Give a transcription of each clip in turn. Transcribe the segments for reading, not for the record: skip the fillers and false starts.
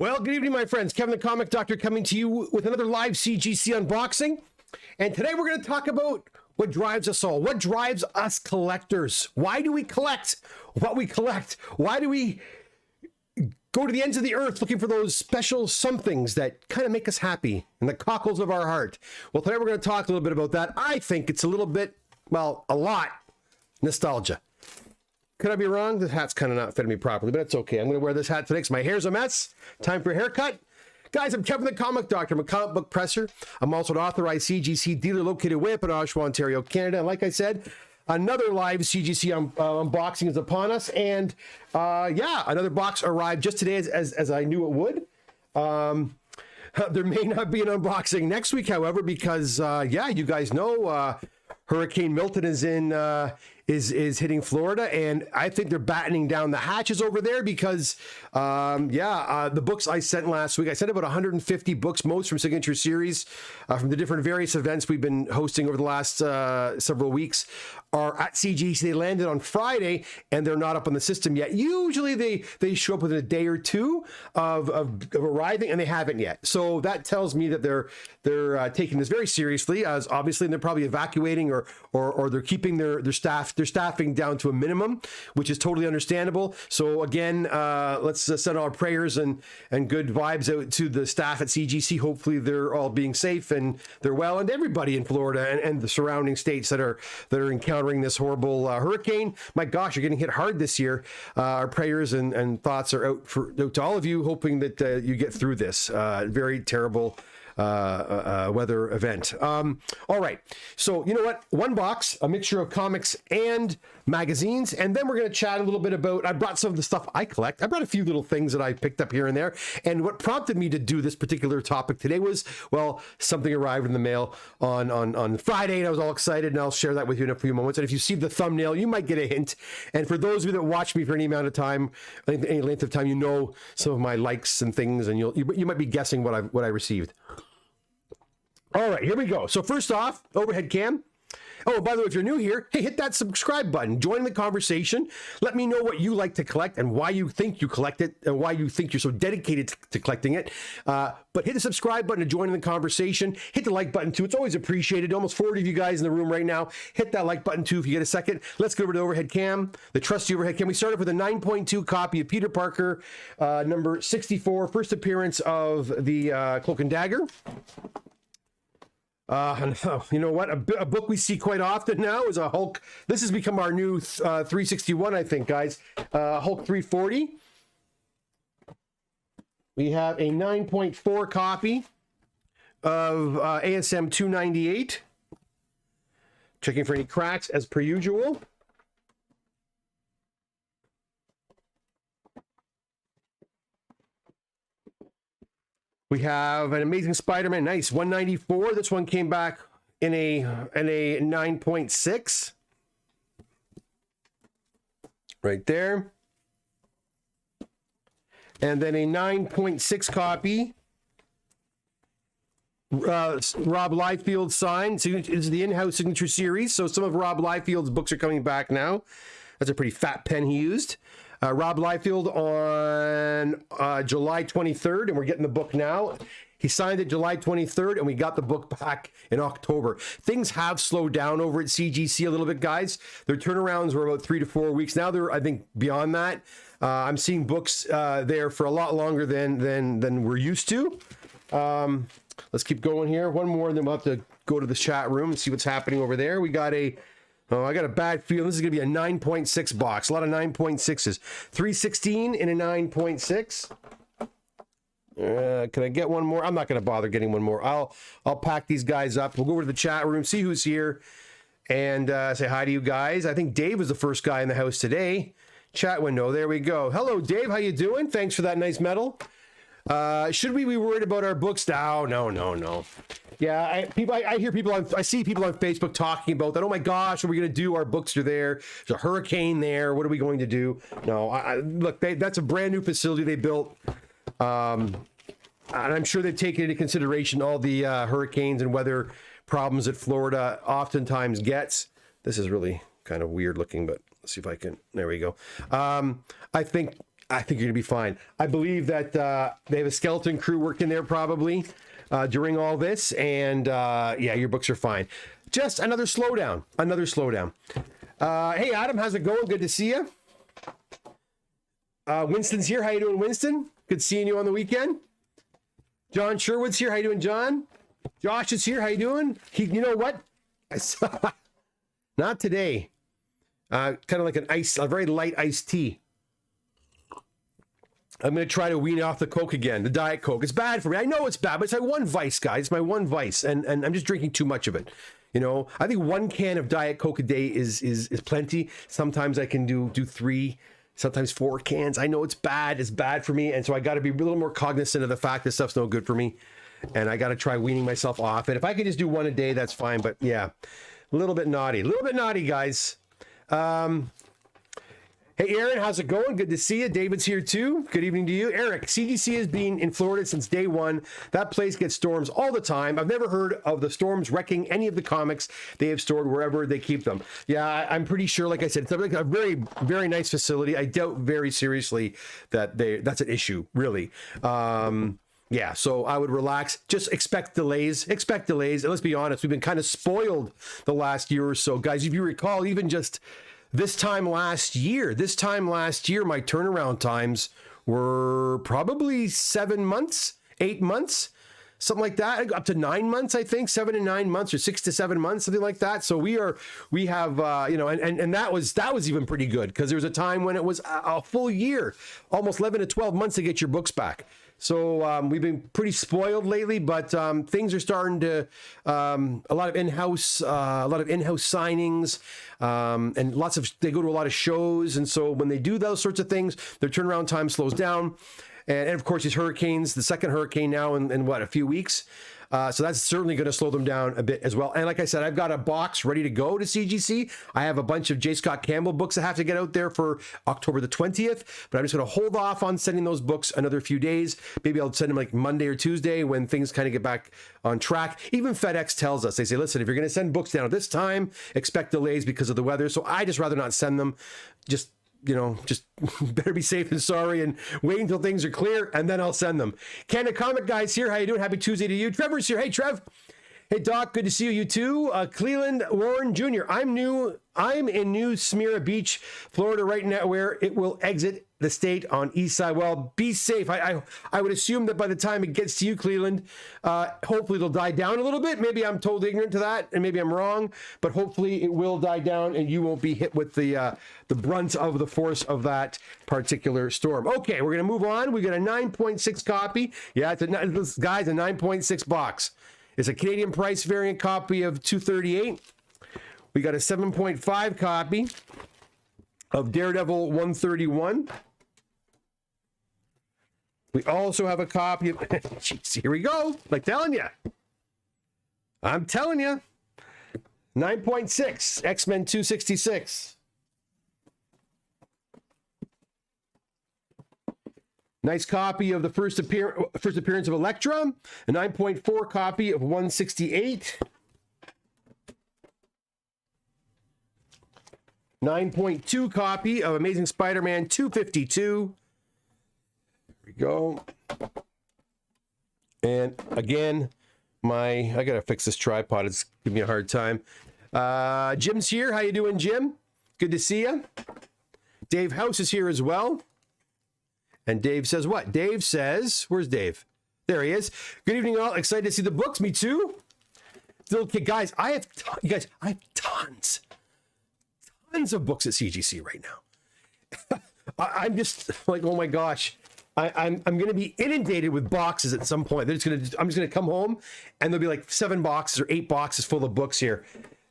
Well, good evening, my friends. Kevin the Comic Doctor coming to you with another live CGC unboxing. And today we're going to talk about what drives us all. What drives us collectors? Why do we collect what we collect? Why do we go to the ends of the earth looking for those special somethings that kind of make us happy in the cockles of our heart? Well, today we're going to talk a little bit about that. I think it's a little bit, well, a lot nostalgia. Could I be wrong? This hat's kind of not fitting me properly, but it's okay. I'm going to wear this hat today because my hair's a mess. Time for a haircut. Guys, I'm Kevin the Comic Doctor. I'm a comic book presser. I'm also an authorized CGC dealer located way up in Oshawa, Ontario, Canada. And like I said, another live CGC unboxing is upon us. And yeah, another box arrived just today as I knew it would. There may not be an unboxing next week, however, because yeah, you guys know Hurricane Milton is in is hitting Florida, and I think they're battening down the hatches over there because the books I sent last week, I sent about 150 books, most from Signature Series, from the different various events we've been hosting over the last several weeks, are at CGC. They landed on Friday and they're not up on the system yet. Usually they show up within a day or two of arriving, and they haven't yet. So that tells me that they're taking this very seriously, as obviously, and they're probably evacuating or they're keeping their staffing down to a minimum, which is totally understandable. So again, let's send our prayers and good vibes out to the staff at CGC. Hopefully they're all being safe and they're well, and everybody in Florida and the surrounding states that are encountering this horrible hurricane. My gosh, you're getting hit hard this year. Our prayers and thoughts are out to all of you, hoping that you get through this very terrible weather event. All right, so you know what, one box, a mixture of comics and magazines, and then we're going to chat a little bit about, I brought some of the stuff I collect. I brought a few little things that I picked up here and there, and what prompted me to do this particular topic today was, well, something arrived in the mail on Friday, and I was all excited, and I'll share that with you in a few moments. And if you see the thumbnail, you might get a hint. And for those of you that watch me for any amount of time, any length of time, you know some of my likes and things, and you might be guessing what I received. All right, here we go. So first off, overhead cam. Oh, by the way, if you're new here, hey, hit that subscribe button. Join the conversation. Let me know what you like to collect and why you think you collect it and why you think you're so dedicated to collecting it. But hit the subscribe button to join in the conversation. Hit the like button too. It's always appreciated. Almost 40 of you guys in the room right now. Hit that like button too if you get a second. Let's go over to the overhead cam, the trusty overhead cam. We start off with a 9.2 copy of Peter Parker, number 64, first appearance of the Cloak and Dagger. You know what? A book we see quite often now is a Hulk. This has become our new 361, I think, guys. Hulk 340. We have a 9.4 copy of ASM 298. Checking for any cracks as per usual. We have an Amazing Spider-Man, nice, 194. This one came back in a 9.6. Right there. And then a 9.6 copy. Rob Liefeld signed. So this is the in-house Signature Series. So some of Rob Liefeld's books are coming back now. That's a pretty fat pen he used. Rob Liefeld on July 23rd, and we're getting the book now. He signed it July 23rd, and we got the book back in October. Things have slowed down over at CGC a little bit, guys. Their turnarounds were about 3 to 4 weeks. Now they're, I think, beyond that. I'm seeing books there for a lot longer than we're used to. Let's keep going here. One more, and then we'll have to go to the chat room and see what's happening over there. We got a... Oh, I got a bad feeling. This is going to be a 9.6 box. A lot of 9.6s. 316 in a 9.6. Can I get one more? I'm not going to bother getting one more. I'll pack these guys up. We'll go over to the chat room, see who's here, and say hi to you guys. I think Dave was the first guy in the house today. Chat window. There we go. Hello, Dave. How you doing? Thanks for that nice medal. Should we be worried about our books? No. Yeah, I see people on Facebook talking about that. Oh my gosh, what are we going to do? Our books are there. There's a hurricane there. What are we going to do? No, look, that's a brand new facility they built. And I'm sure they've taken into consideration all the hurricanes and weather problems that Florida oftentimes gets. This is really kind of weird looking, but let's see if I can. There we go. I think I think you're gonna be fine. I believe that they have a skeleton crew working there probably during all this, and yeah, your books are fine. Just another slowdown, another slowdown. Hey, Adam, how's it going? Good to see you. Winston's here. How you doing, Winston? Good seeing you on the weekend. John Sherwood's here. How you doing, John? Josh is here. How you doing? You know what? I saw, not today. Kind of like a very light iced tea. I'm going to try to wean off the Coke again, the Diet Coke. It's bad for me. I know it's bad, but it's my one vice, guys. It's my one vice, and I'm just drinking too much of it. You know, I think 1 can of Diet Coke a day is plenty. Sometimes I can do 3, sometimes 4 cans. I know it's bad. It's bad for me, and so I got to be a little more cognizant of the fact this stuff's no good for me, and I got to try weaning myself off it. If I could just do 1 a day, that's fine. But yeah, a little bit naughty, guys. Hey, Aaron, how's it going? Good to see you. David's here too. Good evening to you. Eric, CGC has been in Florida since day 1. That place gets storms all the time. I've never heard of the storms wrecking any of the comics they have stored wherever they keep them. Yeah, I'm pretty sure, like I said, it's like a very, very nice facility. I doubt very seriously that that's an issue, really. Yeah, so I would relax. Just expect delays. Expect delays. And let's be honest, we've been kind of spoiled the last year or so. Guys, if you recall, even just this time last year, my turnaround times were probably 7 months, 8 months, something like that, up to 9 months, I think, 7 to 9 months, or 6 to 7 months, something like that. So we have, you know, and that was even pretty good, because there was a time when it was a full year, almost 11 to 12 months to get your books back. So we've been pretty spoiled lately, but things are starting to a lot of in-house signings, and they go to a lot of shows, and so when they do those sorts of things, their turnaround time slows down. And of course, these hurricanes, the second hurricane now in what, a few weeks. So that's certainly going to slow them down a bit as well. And like I said, I've got a box ready to go to CGC. I have a bunch of J. Scott Campbell books that have to get out there for October the 20th, but I'm just going to hold off on sending those books another few days. Maybe I'll send them like Monday or Tuesday when things kind of get back on track. Even FedEx tells us, they say, listen, if you're going to send books down at this time, expect delays because of the weather. So I just rather not send them. Just better be safe than sorry, and wait until things are clear, and then I'll send them. Canada Comic Guys here. How you doing? Happy Tuesday to you. Trevor's here. Hey, Trev. Hey, Doc. Good to see you too. Cleland Warren Jr. I'm in New Smyrna Beach, Florida, right now, where it will exit the state on east side. Well, be safe. I would assume that by the time it gets to you, Cleveland, hopefully it'll die down a little bit. Maybe I'm totally ignorant to that, and maybe I'm wrong, but hopefully it will die down, and you won't be hit with the brunt of the force of that particular storm. Okay, we're gonna move on. We got a 9.6 copy. Yeah, this guy's a 9.6 box. It's a Canadian price variant copy of $238. We got a 7.5 copy of Daredevil 131. We also have a copy of, jeez, here we go. I'm telling you. 9.6, X-Men 266. Nice copy of the first appearance of Elektra. A 9.4 copy of 168. 9.2 copy of Amazing Spider-Man 252. There we go. And again, I gotta fix this tripod. It's giving me a hard time. Jim's here. How you doing, Jim? Good to see you. Dave House is here as well. And Dave says what? Dave says, where's Dave? There he is. Good evening, all. Excited to see the books. Me too. Little kid, guys. I have tons of books at CGC right now. I'm just like, oh my gosh. I'm going to be inundated with boxes at some point. I'm just going to come home, and there'll be like 7 boxes or 8 boxes full of books here.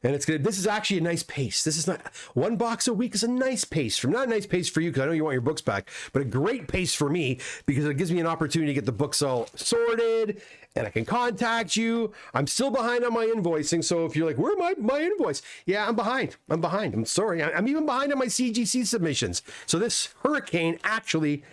And this is actually a nice pace. This is not 1 box a week is a nice pace. Not a nice pace for you, because I know you want your books back, but a great pace for me, because it gives me an opportunity to get the books all sorted, and I can contact you. I'm still behind on my invoicing. So if you're like, where my invoice? Yeah, I'm behind. I'm sorry. I'm even behind on my CGC submissions. So this hurricane actually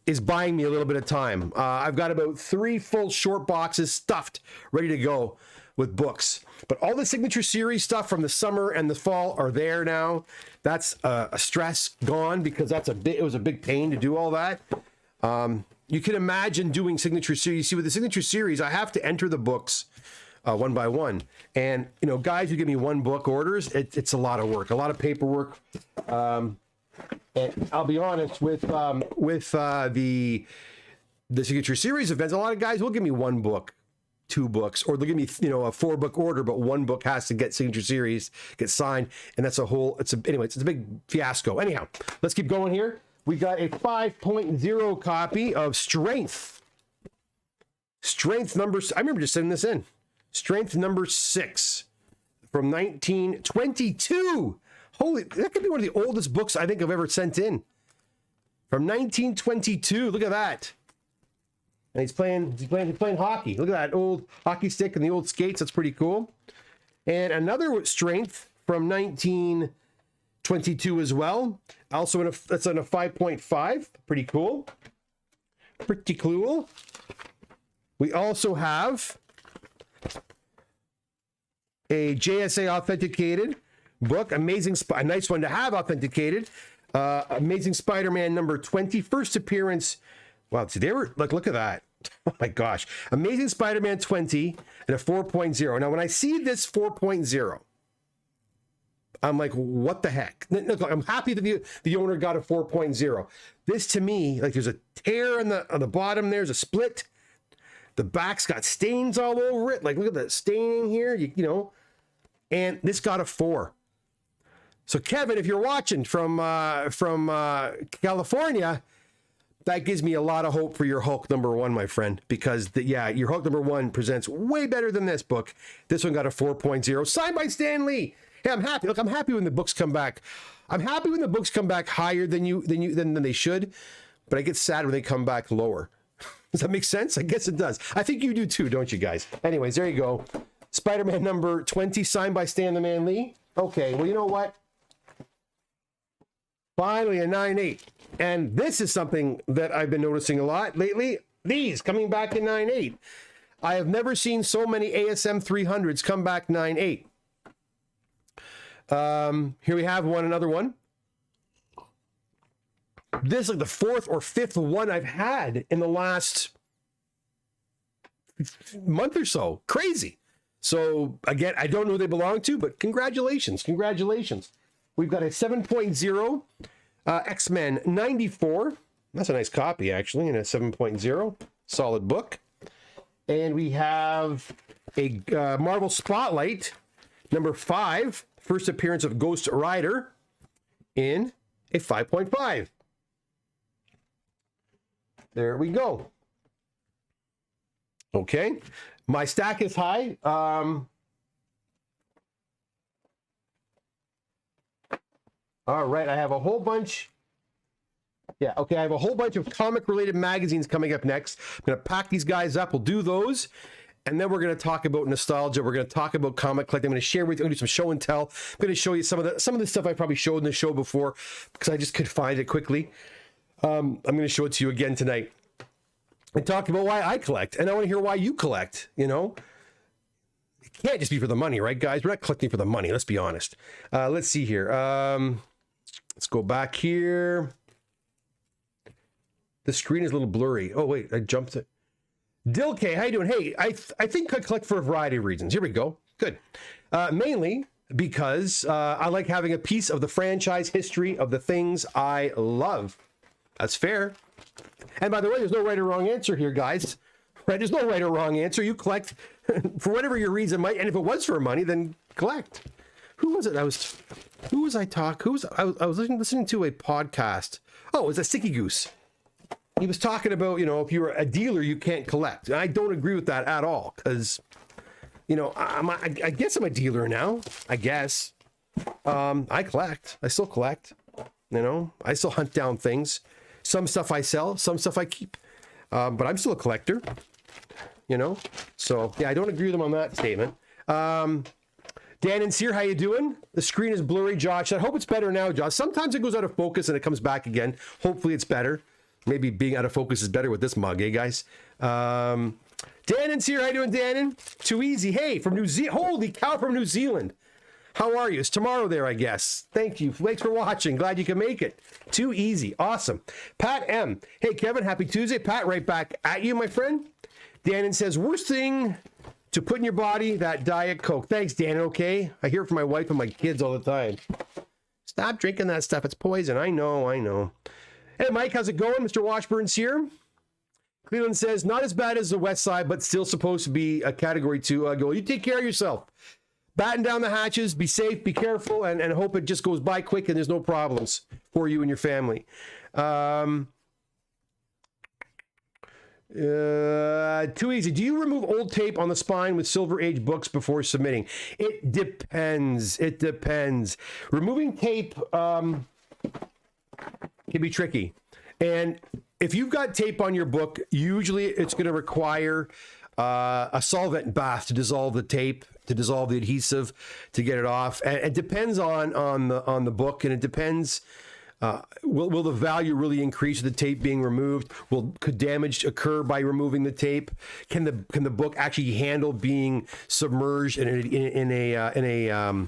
is buying me a little bit of time. I've got about 3 full short boxes stuffed, ready to go with books. But all the signature series stuff from the summer and the fall are there now. That's a stress gone, because it was a big pain to do all that. You can imagine doing signature series. See, with the signature series, I have to enter the books one by one. And, you know, guys who give me one book orders, it's a lot of work, a lot of paperwork. And I'll be honest, with the signature series events, a lot of guys will give me one book, two books, or they'll give me, you know, a 4-book order, but one book has to get signature series, get signed, and that's anyway, it's a big fiasco. Anyhow, let's keep going here. We got a 5.0 copy of Strength. Strength number, I remember just sending this in. Strength number 6 from 1922. Holy, that could be one of the oldest books I think I've ever sent in. From 1922, look at that. And he's playing hockey. Look at that old hockey stick and the old skates. That's pretty cool. And Strength from 1922 as well. Also that's on a 5.5. Pretty cool. Pretty cool. We also have a JSA authenticated book. A nice one to have authenticated. Amazing Spider-Man number 20. First appearance. Wow, so they were, look at that. Oh my gosh. Amazing Spider-Man 20 and a 4.0. Now, when I see this 4.0, I'm like, what the heck? Look, I'm happy that the owner got a 4.0. This, to me, like, there's a tear on the bottom. There's a split. The back's got stains all over it. Like, look at that staining here, you know. And this got a 4. So, Kevin, if you're watching from California, that gives me a lot of hope for your Hulk number 1, my friend, because your Hulk number 1 presents way better than this book. This one got a 4.0, signed by Stan Lee. Hey, I'm happy. Look, I'm happy when the books come back. I'm happy when the books come back higher than they should, but I get sad when they come back lower. Does that make sense? I guess it does. I think you do too, don't you guys? Anyways, there you go. Spider-Man number 20, signed by Stan the Man Lee. Okay, well, you know what? Finally, a 9.8. And this is something that I've been noticing a lot lately. These coming back in 9.8. I have never seen so many ASM 300s come back 9.8. Here we have another one. This is like the 4th or 5th one I've had in the last month or so. Crazy. So again, I don't know who they belong to, but congratulations. We've got a 7.0 X-Men 94. That's a nice copy, actually, in a 7.0. Solid book. And we have a Marvel Spotlight number 5. First appearance of Ghost Rider in a 5.5. There we go. Okay. My stack is high. All right. I have a whole bunch. Yeah. Okay. I have a whole bunch of comic related magazines coming up next. I'm going to pack these guys up. We'll do those. And then we're going to talk about nostalgia. We're going to talk about comic collecting. I'm going to share with you, I'm going to do some show and tell. I'm going to show you some of the stuff I probably showed in the show before because I just could find it quickly. I'm going to show it to you again tonight and talk about why I collect. And I want to hear why you collect, you know. It can't just be for the money, right, guys? We're not collecting for the money. Let's be honest. Let's see here. Let's go back here. The screen is a little blurry. Oh, wait, I jumped it. Dilke, how you doing? Hey, I think I collect for a variety of reasons. Here we go. Good. Mainly because I like having a piece of the franchise history of the things I love. That's fair. And by the way, there's no right or wrong answer here, guys. Right? There's no right or wrong answer. You collect for whatever your reason might. And if it was for money, then collect. Who was it? I was listening to a podcast. Oh, it was a Sticky Goose. He was talking about, you know, if you're a dealer, you can't collect. And I don't agree with that at all because, you know, I guess I'm a dealer now. I guess. I collect. I still collect. You know, I still hunt down things. Some stuff I sell, some stuff I keep. But I'm still a collector. You know? So, yeah, I don't agree with him on that statement. Dan and Sear, how you doing? The screen is blurry, Josh. I hope it's better now, Josh. Sometimes it goes out of focus and it comes back again. Hopefully it's better. Maybe being out of focus is better with this mug, eh, guys? Dannon's here. How you doing, Dannon? Too easy. Hey, from New Zealand. Holy cow, from New Zealand. How are you? It's tomorrow there, I guess. Thank you. Thanks for watching. Glad you can make it. Too easy. Awesome. Pat M. Hey, Kevin. Happy Tuesday. Pat, right back at you, my friend. Dannon says, worst thing to put in your body, that Diet Coke. Thanks, Dannon. Okay. I hear it from my wife and my kids all the time. Stop drinking that stuff. It's poison. I know. Hey, Mike. How's it going? Mr. Washburn's here. Cleveland says, not as bad as the West Side, but still supposed to be a Category 2 goal. You take care of yourself. Batten down the hatches, be safe, be careful, and hope it just goes by quick and there's no problems for you and your family. Too easy. Do you remove old tape on the spine with Silver Age books before submitting? It depends. It depends. Removing tape can be tricky. And if you've got tape on your book, usually it's going to require a solvent bath to dissolve the tape, to dissolve the adhesive, to get it off. And it depends on the book, and it depends. Will the value really increase with the tape being removed? Could damage occur by removing the tape? Can the book actually handle being submerged in a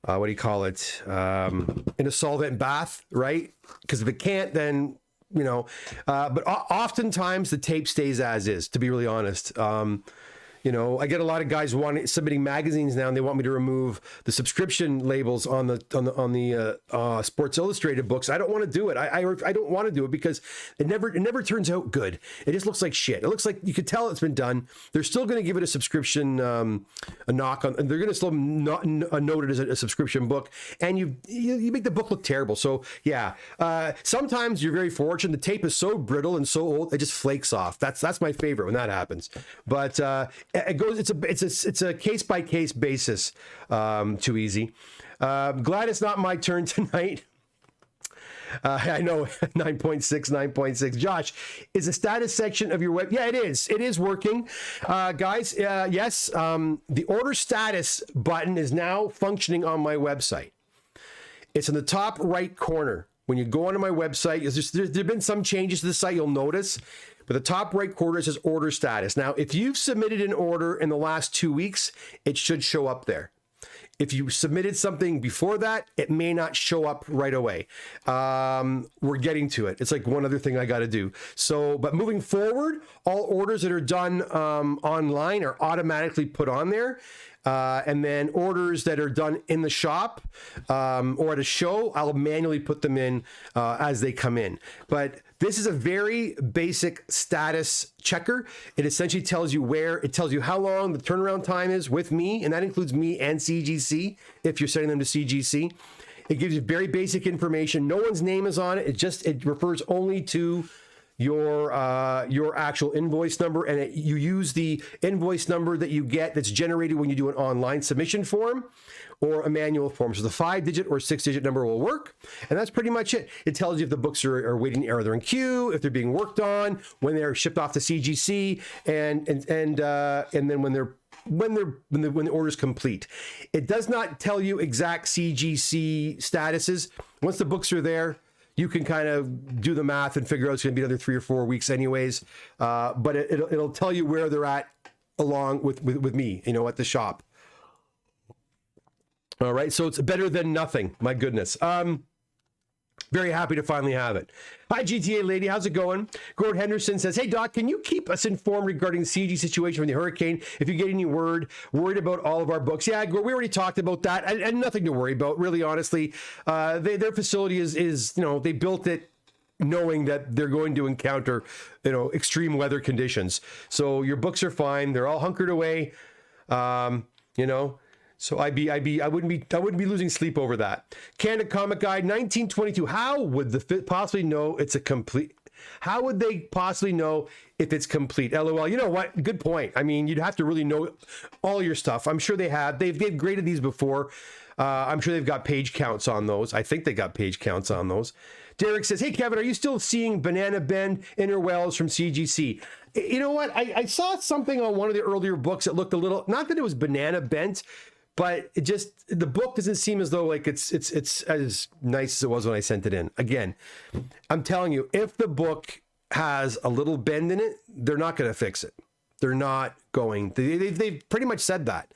what do you call it? In a solvent bath, right? Because if it can't, then but oftentimes the tape stays as is, to be really honest. I get a lot of guys submitting magazines now, and they want me to remove the subscription labels on the Sports Illustrated books. I don't want to do it. I don't want to do it because it never turns out good. It just looks like shit. It looks like you could tell it's been done. They're still going to give it a subscription a knock on. They're going to still note it as a subscription book, and you make the book look terrible. So yeah, sometimes you're very fortunate. The tape is so brittle and so old, it just flakes off. That's my favorite when that happens. But it's a case by case basis. Too easy. Glad it's not my turn tonight. I know 9.6. Josh, is the status section of your web? Yeah, it is. It is working, guys. Yes, the order status button is now functioning on my website. It's in the top right corner. When you go onto my website, there have been some changes to the site. You'll notice. But the top right corner says order status. Now, if you've submitted an order in the last 2 weeks, it should show up there. If you submitted something before that, it may not show up right away. We're getting to it. It's like one other thing I got to do. So, but moving forward, all orders that are done online are automatically put on there. And then orders that are done in the shop or at a show, I'll manually put them in as they come in. But this is a very basic status checker. It essentially tells you it tells you how long the turnaround time is with me, and that includes me and CGC if you're sending them to CGC. It gives you very basic information. No one's name is on it. It refers only to your actual invoice number, and you use the invoice number that you get that's generated when you do an online submission form or a manual form. So the 5-digit or 6-digit number will work, and that's pretty much it. It tells you if the books are waiting, or they're in queue, if they're being worked on, when they're shipped off to CGC, and then when the order's complete. It does not tell you exact CGC statuses. Once the books are there, you can kind of do the math and figure out it's going to be another 3 or 4 weeks anyways. But it'll tell you where they're at along with me, at the shop. All right. So it's better than nothing. My goodness. Very happy to finally have it. Hi, GTA lady. How's it going? Gord Henderson says, hey, Doc, can you keep us informed regarding the CG situation from the hurricane? If you get any worried about all of our books? Yeah, Gord, we already talked about that, and nothing to worry about, really, honestly. Their facility is they built it knowing that they're going to encounter, extreme weather conditions. So your books are fine. They're all hunkered away, So I wouldn't be losing sleep over that. Canada Comic Guide 1922. How would the possibly know it's a complete? How would they possibly know if it's complete? LOL. You know what? Good point. I mean, you'd have to really know all your stuff. I'm sure they have. They've graded these before. I'm sure they've got page counts on those. I think they got page counts on those. Derek says, hey, Kevin, are you still seeing Banana Bend Inner Wells from CGC? You know what? I saw something on one of the earlier books that looked a little, not that it was banana bent, but the book doesn't seem as though like it's as nice as it was when I sent it in. Again, I'm telling you, if the book has a little bend in it, they're not going to fix it. They're not going. They've pretty much said that.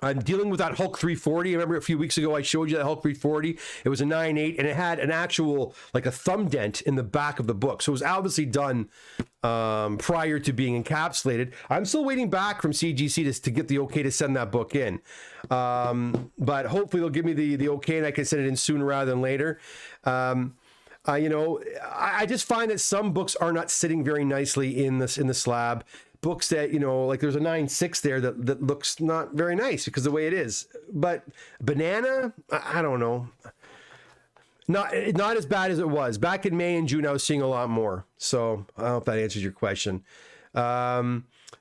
I'm dealing with that Hulk 340. I remember a few weeks ago I showed you that Hulk 340. It was a 9.8 and it had an actual, like a thumb dent in the back of the book. So it was obviously done prior to being encapsulated. I'm still waiting back from CGC to get the okay to send that book in. But hopefully they'll give me the okay and I can send it in sooner rather than later. You know, I just find that some books are not sitting very nicely in the slab. Books that, you know, like there's a 9.6 there that looks not very nice because the way it is. But banana, I don't know. Not as bad as it was. Back in May and June, I was seeing a lot more. So I don't know if that answers your question.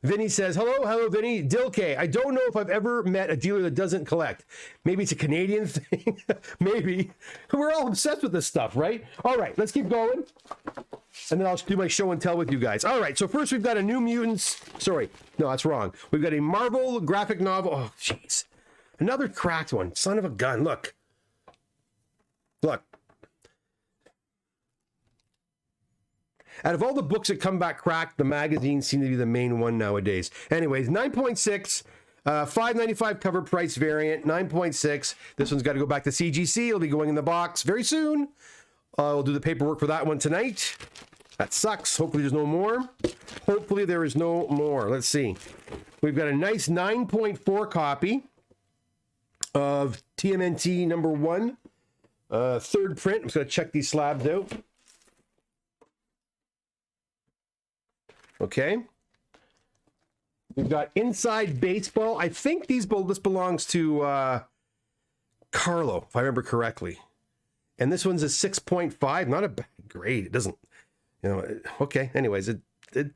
Vinny says, hello, Vinny. Dilke, I don't know if I've ever met a dealer that doesn't collect. Maybe it's a Canadian thing. Maybe. We're all obsessed with this stuff, right? All right, let's keep going. And then I'll do my show and tell with you guys. All right, so first we've got a New Mutants. Sorry, no, that's wrong. We've got a Marvel graphic novel. Oh, jeez. Another cracked one. Son of a gun. Look. Look. Out of all the books that come back cracked, the magazines seem to be the main one nowadays. Anyways, 9.6, $5.95 cover price variant, 9.6. This one's got to go back to CGC. It'll be going in the box very soon. We'll do the paperwork for that one tonight. That sucks. Hopefully there's no more. Hopefully there is no more. Let's see. We've got a nice 9.4 copy of TMNT number 1. Third print. I'm just going to check these slabs out. Okay. We've got Inside Baseball. I think this belongs to Carlo, if I remember correctly. And this one's a 6.5. Not a bad grade. It doesn't, you know, okay. Anyways, it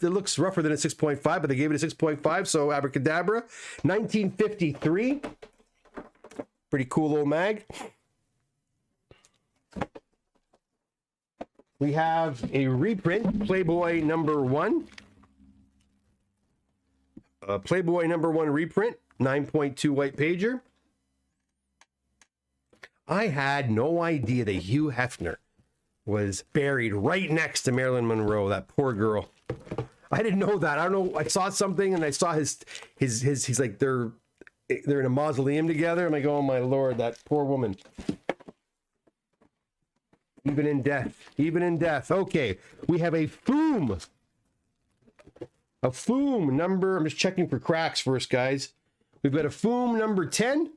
looks rougher than a 6.5, but they gave it a 6.5, so abracadabra. 1953. Pretty cool little mag. We have a reprint, Playboy number 1. Playboy number 1 reprint, 9.2 white pager. I had no idea that Hugh Hefner was buried right next to Marilyn Monroe, that poor girl. I didn't know that. I don't know. I saw something and I saw his he's like they're in a mausoleum together. I'm like, oh my Lord, that poor woman. Even in death. Okay, we have a Foom. A Foom number, I'm just checking for cracks first, guys. We've got a Foom number 10.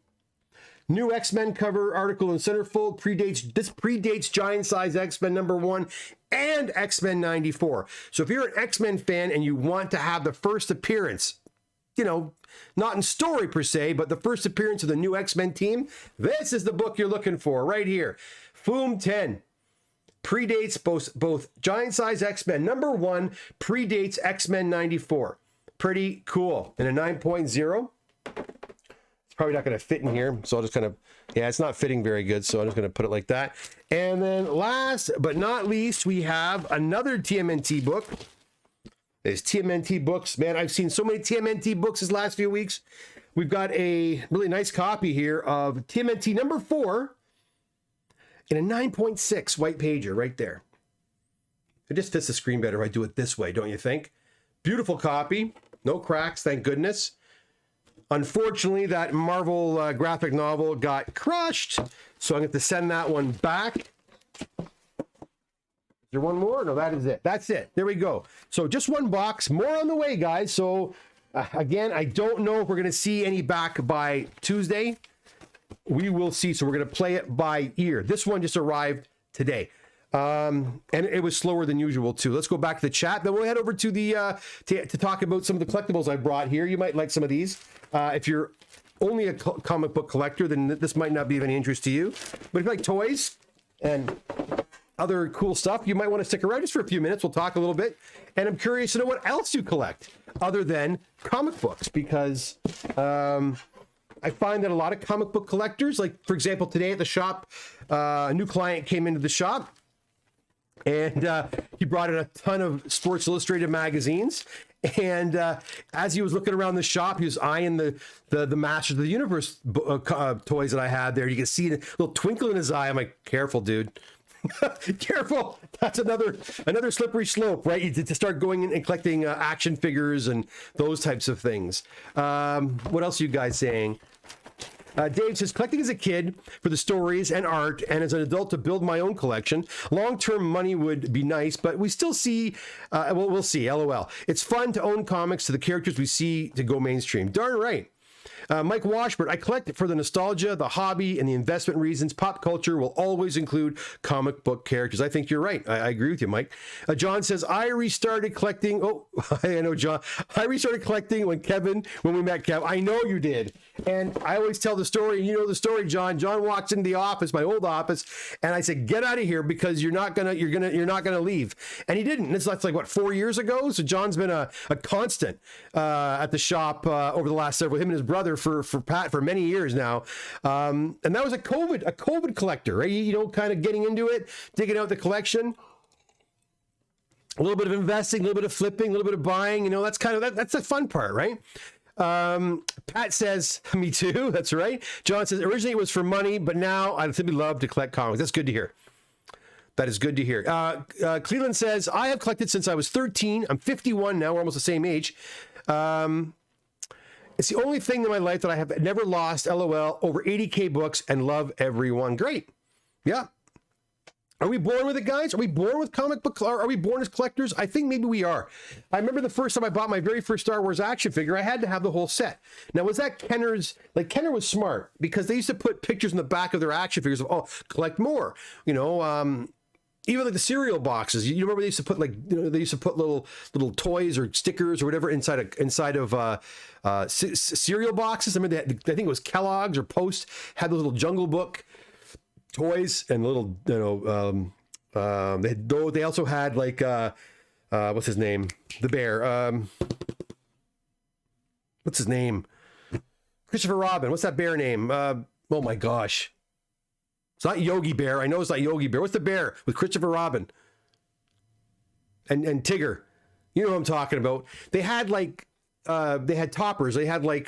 New X-Men cover article in centerfold. This predates Giant Size X-Men number 1 and X-Men 94. So if you're an X-Men fan and you want to have the first appearance, you know, not in story per se, but the first appearance of the new X-Men team, this is the book you're looking for right here. Foom 10. Predates both Giant Size X-Men number 1, predates X-Men 94. Pretty cool. And a 9.0. Probably not going to fit in here, so I'll just kind of, yeah, it's not fitting very good, so I'm just going to put it like that. And then last but not least, we have another TMNT book. There's TMNT books. Man, I've seen so many TMNT books this last few weeks. We've got a really nice copy here of TMNT number 4 in a 9.6 white pager right there. It just fits the screen better if I do it this way, don't you think? Beautiful copy. No cracks, thank goodness. Unfortunately, that Marvel graphic novel got crushed, so I'm going to have to send that one back. Is there one more? No, that is it. That's it. There we go. So just one box. More on the way, guys. So again, I don't know if we're going to see any back by Tuesday. We will see. So we're going to play it by ear. This one just arrived today. And it was slower than usual too. Let's go back to the chat. Then we'll head over to the to talk about some of the collectibles I brought here. You might like some of these. If you're only a comic book collector, then this might not be of any interest to you. But if you like toys and other cool stuff, you might want to stick around just for a few minutes. We'll talk a little bit. And I'm curious to know what else you collect other than comic books, because I find that a lot of comic book collectors, like for example, today at the shop, a new client came into the shop. And he brought in a ton of Sports Illustrated magazines. And as he was looking around the shop, he was eyeing the Masters of the Universe toys that I had there. You can see a little twinkle in his eye. I'm like, careful, dude. Careful. That's another slippery slope, right? You to start going in and collecting action figures and those types of things. What else are you guys saying? Dave says, collecting as a kid for the stories and art, and as an adult to build my own collection. Long-term money would be nice, but we still see, well, we'll see, LOL. It's fun to own comics to the characters we see to go mainstream. Darn right. Mike Washburn, I collect for the nostalgia, the hobby, and the investment reasons. Pop culture will always include comic book characters. I think you're right. I agree with you, Mike. John says, I restarted collecting. Oh, I know, John. I restarted collecting when we met Kev. I know you did. And I always tell the story. You know the story, John. John walks into the office, my old office, and I said, get out of here because you're not gonna leave. And he didn't. That's like what, 4 years ago? So John's been a constant at the shop over the last several, him and his brother for Pat for many years now. And that was a COVID collector, right? You know, kind of getting into it, digging out the collection. A little bit of investing, a little bit of flipping, a little bit of buying, you know, that's the fun part, right? Pat says, me too, that's right. John says, originally it was for money, but now I simply love to collect comics. That's good to hear. That is good to hear. Cleveland says, I have collected since I was 13. I'm 51 now. We're almost the same age. It's the only thing in my life that I have never lost, LOL, over 80K books and love everyone. Great. Yeah. Are we born with it, guys? Are we born with comic book? Are we born as collectors? I think maybe we are. I remember the first time I bought my very first Star Wars action figure, I had to have the whole set. Now, was that Kenner's? Like, Kenner was smart because they used to put pictures in the back of their action figures of, oh, collect more. You know, even like the cereal boxes. You remember they used to put they used to put little toys or stickers or whatever inside of cereal boxes. I mean, I think it was Kellogg's or Post had those little Jungle Book toys and little, you know, they also had like what's his name, the bear, what's his name, Christopher Robin, what's that bear name, oh my gosh, it's not Yogi Bear. I know it's not Yogi Bear. What's the bear with Christopher Robin and Tigger? You know what I'm talking about. They had like they had toppers. They had like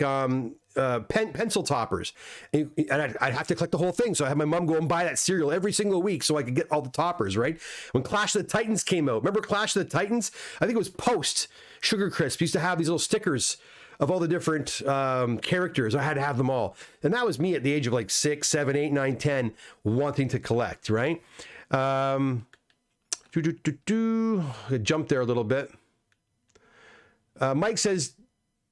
pencil toppers, and I'd have to collect the whole thing. So I had my mom go and buy that cereal every single week so I could get all the toppers, right? When Clash of the Titans came out, remember Clash of the Titans? I think it was Post Sugar Crisp used to have these little stickers of all the different characters. I had to have them all. And that was me at the age of like 6, 7, 8, 9, 10, wanting to collect, right? I jumped there a little bit. Mike says,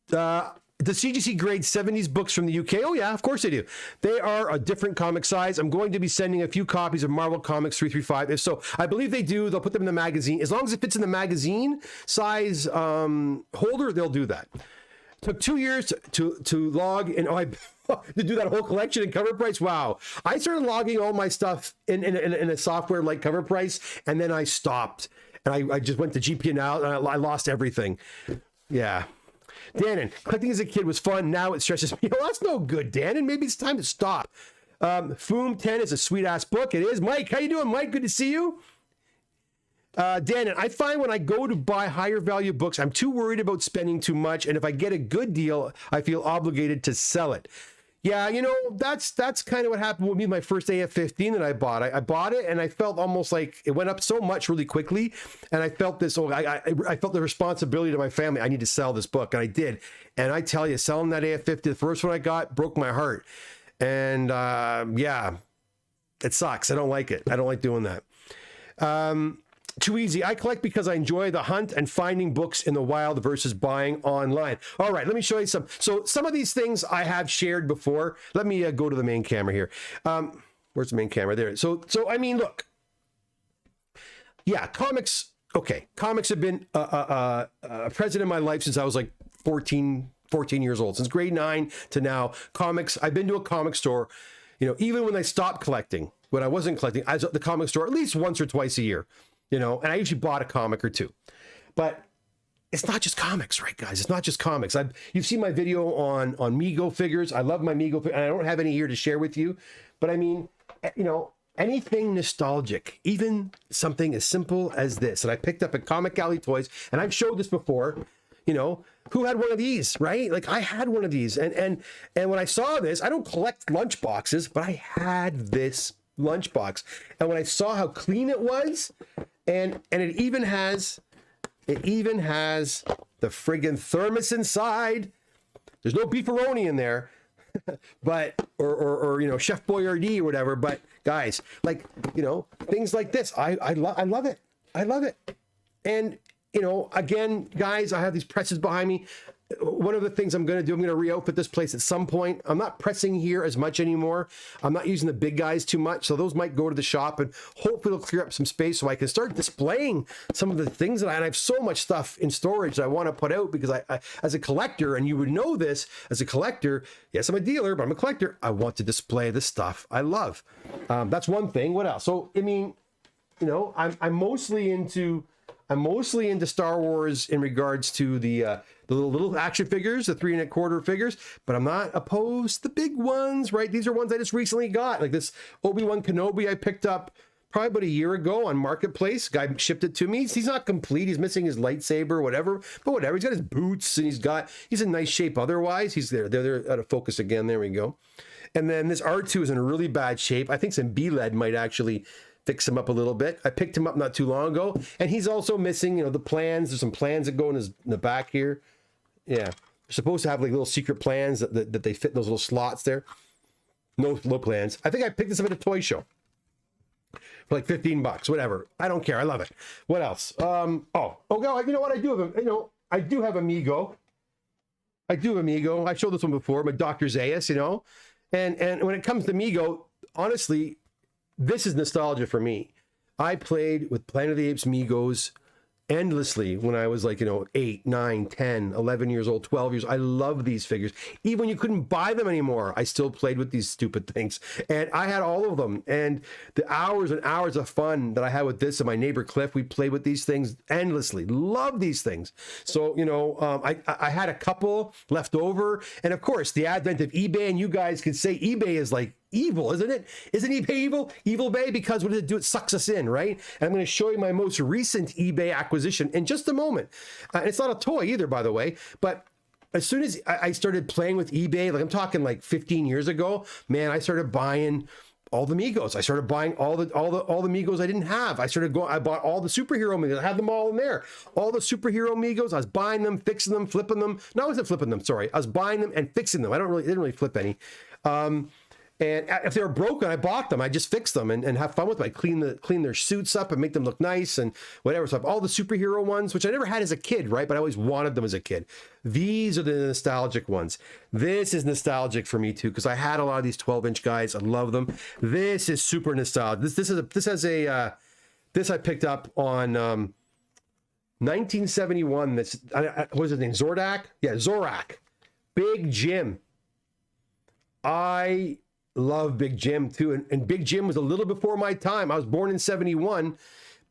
does CGC grade 70s books from the UK? Oh yeah, of course they do. They are a different comic size. I'm going to be sending a few copies of Marvel Comics 335. If so, I believe they do. They'll put them in the magazine. As long as it fits in the magazine size holder, they'll do that. Took 2 years to log in. To do that whole collection in Cover Price. Wow. I started logging all my stuff in a software like Cover Price, and then I stopped. And I just went to GP&L and I lost everything. Yeah. Dannon, collecting as a kid was fun. Now it stresses me. Oh, that's no good, Dannon. Maybe it's time to stop. Foom 10 is a sweet-ass book. It is. Mike, how you doing, Mike? Good to see you. Dannon, I find when I go to buy higher value books, I'm too worried about spending too much. And if I get a good deal, I feel obligated to sell it. Yeah, you know, that's kind of what happened with me. My first AF-15 that I bought. I bought it and I felt almost like it went up so much really quickly. And I felt this, I felt the responsibility to my family. I need to sell this book. And I did. And I tell you, selling that AF-15, the first one I got, broke my heart. And yeah, it sucks. I don't like it. I don't like doing that. Too easy. I collect because I enjoy the hunt and finding books in the wild versus buying online. All right, let me show you some. So some of these things I have shared before. Let me go to the main camera here. Where's the main camera? There. So I mean, look. Yeah, comics. Okay, comics have been present in my life since I was like 14 years old. Since grade 9 to now, comics. I've been to a comic store. You know, even when I stopped collecting, when I wasn't collecting, I was at the comic store at least once or twice a year. You know, and I usually bought a comic or two. But it's not just comics, right, guys? It's not just comics. You've seen my video on Mego figures. I love my Mego figures, and I don't have any here to share with you. But I mean, you know, anything nostalgic, even something as simple as this. And I picked up at Comic Alley Toys, and I've showed this before. You know, who had one of these, right? Like I had one of these. And when I saw this, I don't collect lunch boxes, but I had this lunchbox. And when I saw how clean it was, and it even has the friggin' thermos inside. There's no beefaroni in there, but or you know, Chef Boyardee or whatever. But guys, like, you know, things like this, I love it. I love it. And you know, again, guys, I have these presses behind me. One of the things I'm going to do, I'm going to re-outfit this place at some point. I'm not pressing here as much anymore. I'm not using the big guys too much. So those might go to the shop, and hopefully it'll clear up some space so I can start displaying some of the things that I have so much stuff in storage that I want to put out, because I as a collector, and you would know this as a collector, yes, I'm a dealer, but I'm a collector. I want to display the stuff I love. That's one thing. What else? So, I mean, you know, I'm mostly into Star Wars in regards to the little action figures, the 3 1/4 figures, but I'm not opposed to the big ones, right? These are ones I just recently got, like this Obi-Wan Kenobi I picked up probably about a year ago on Marketplace. Guy shipped it to me. He's not complete. He's missing his lightsaber, whatever, but whatever. He's got his boots, and he's in nice shape otherwise. He's there. They're out of focus again. There we go. And then this R2 is in really bad shape. I think some B-lead might actually fix him up a little bit. I picked him up not too long ago, and he's also missing, you know, the plans. There's some plans that go in the back here. Yeah, they're supposed to have like little secret plans that they fit in those little slots there. No plans. I think I picked this up at a toy show for like $15, whatever. I don't care. I love it. What else? Oh, you know what? I do have Amigo. I do have Amigo. I showed this one before. My Dr. Zaius, you know, and when it comes to Amigo, honestly, this is nostalgia for me. I played with Planet of the Apes Migos endlessly when I was like, you know, 8, 9, 10, 11 years old, 12 years. I love these figures. Even when you couldn't buy them anymore, I still played with these stupid things. And I had all of them. And the hours and hours of fun that I had with this and my neighbor Cliff, we played with these things endlessly. Love these things. So, you know, I had a couple left over. And of course, the advent of eBay, and you guys could say eBay is like evil, isn't it? Isn't eBay evil? Evil Bay, because what does it do? It sucks us in, right? And I'm going to show you my most recent eBay acquisition in just a moment. It's not a toy either, by the way, but as soon as I started playing with eBay, like I'm talking like 15 years ago, man, I started buying all the Migos. I started buying all the Migos I didn't have. I bought all the superhero Migos. I had them all in there. All the superhero Migos. I was buying them, fixing them, flipping them. No, I wasn't flipping them. Sorry, I was buying them and fixing them. Didn't really flip any. And if they were broken, I bought them. I just fixed them and have fun with them. I clean their suits up and make them look nice and whatever. So I have all the superhero ones, which I never had as a kid, right? But I always wanted them as a kid. These are the nostalgic ones. This is nostalgic for me too, because I had a lot of these 12-inch guys. I love them. This is super nostalgic. This I picked up on 1971. What was his name? Zordak? Yeah, Zorak. Big Jim. I love Big Jim too, and Big Jim was a little before my time. I was born in 71.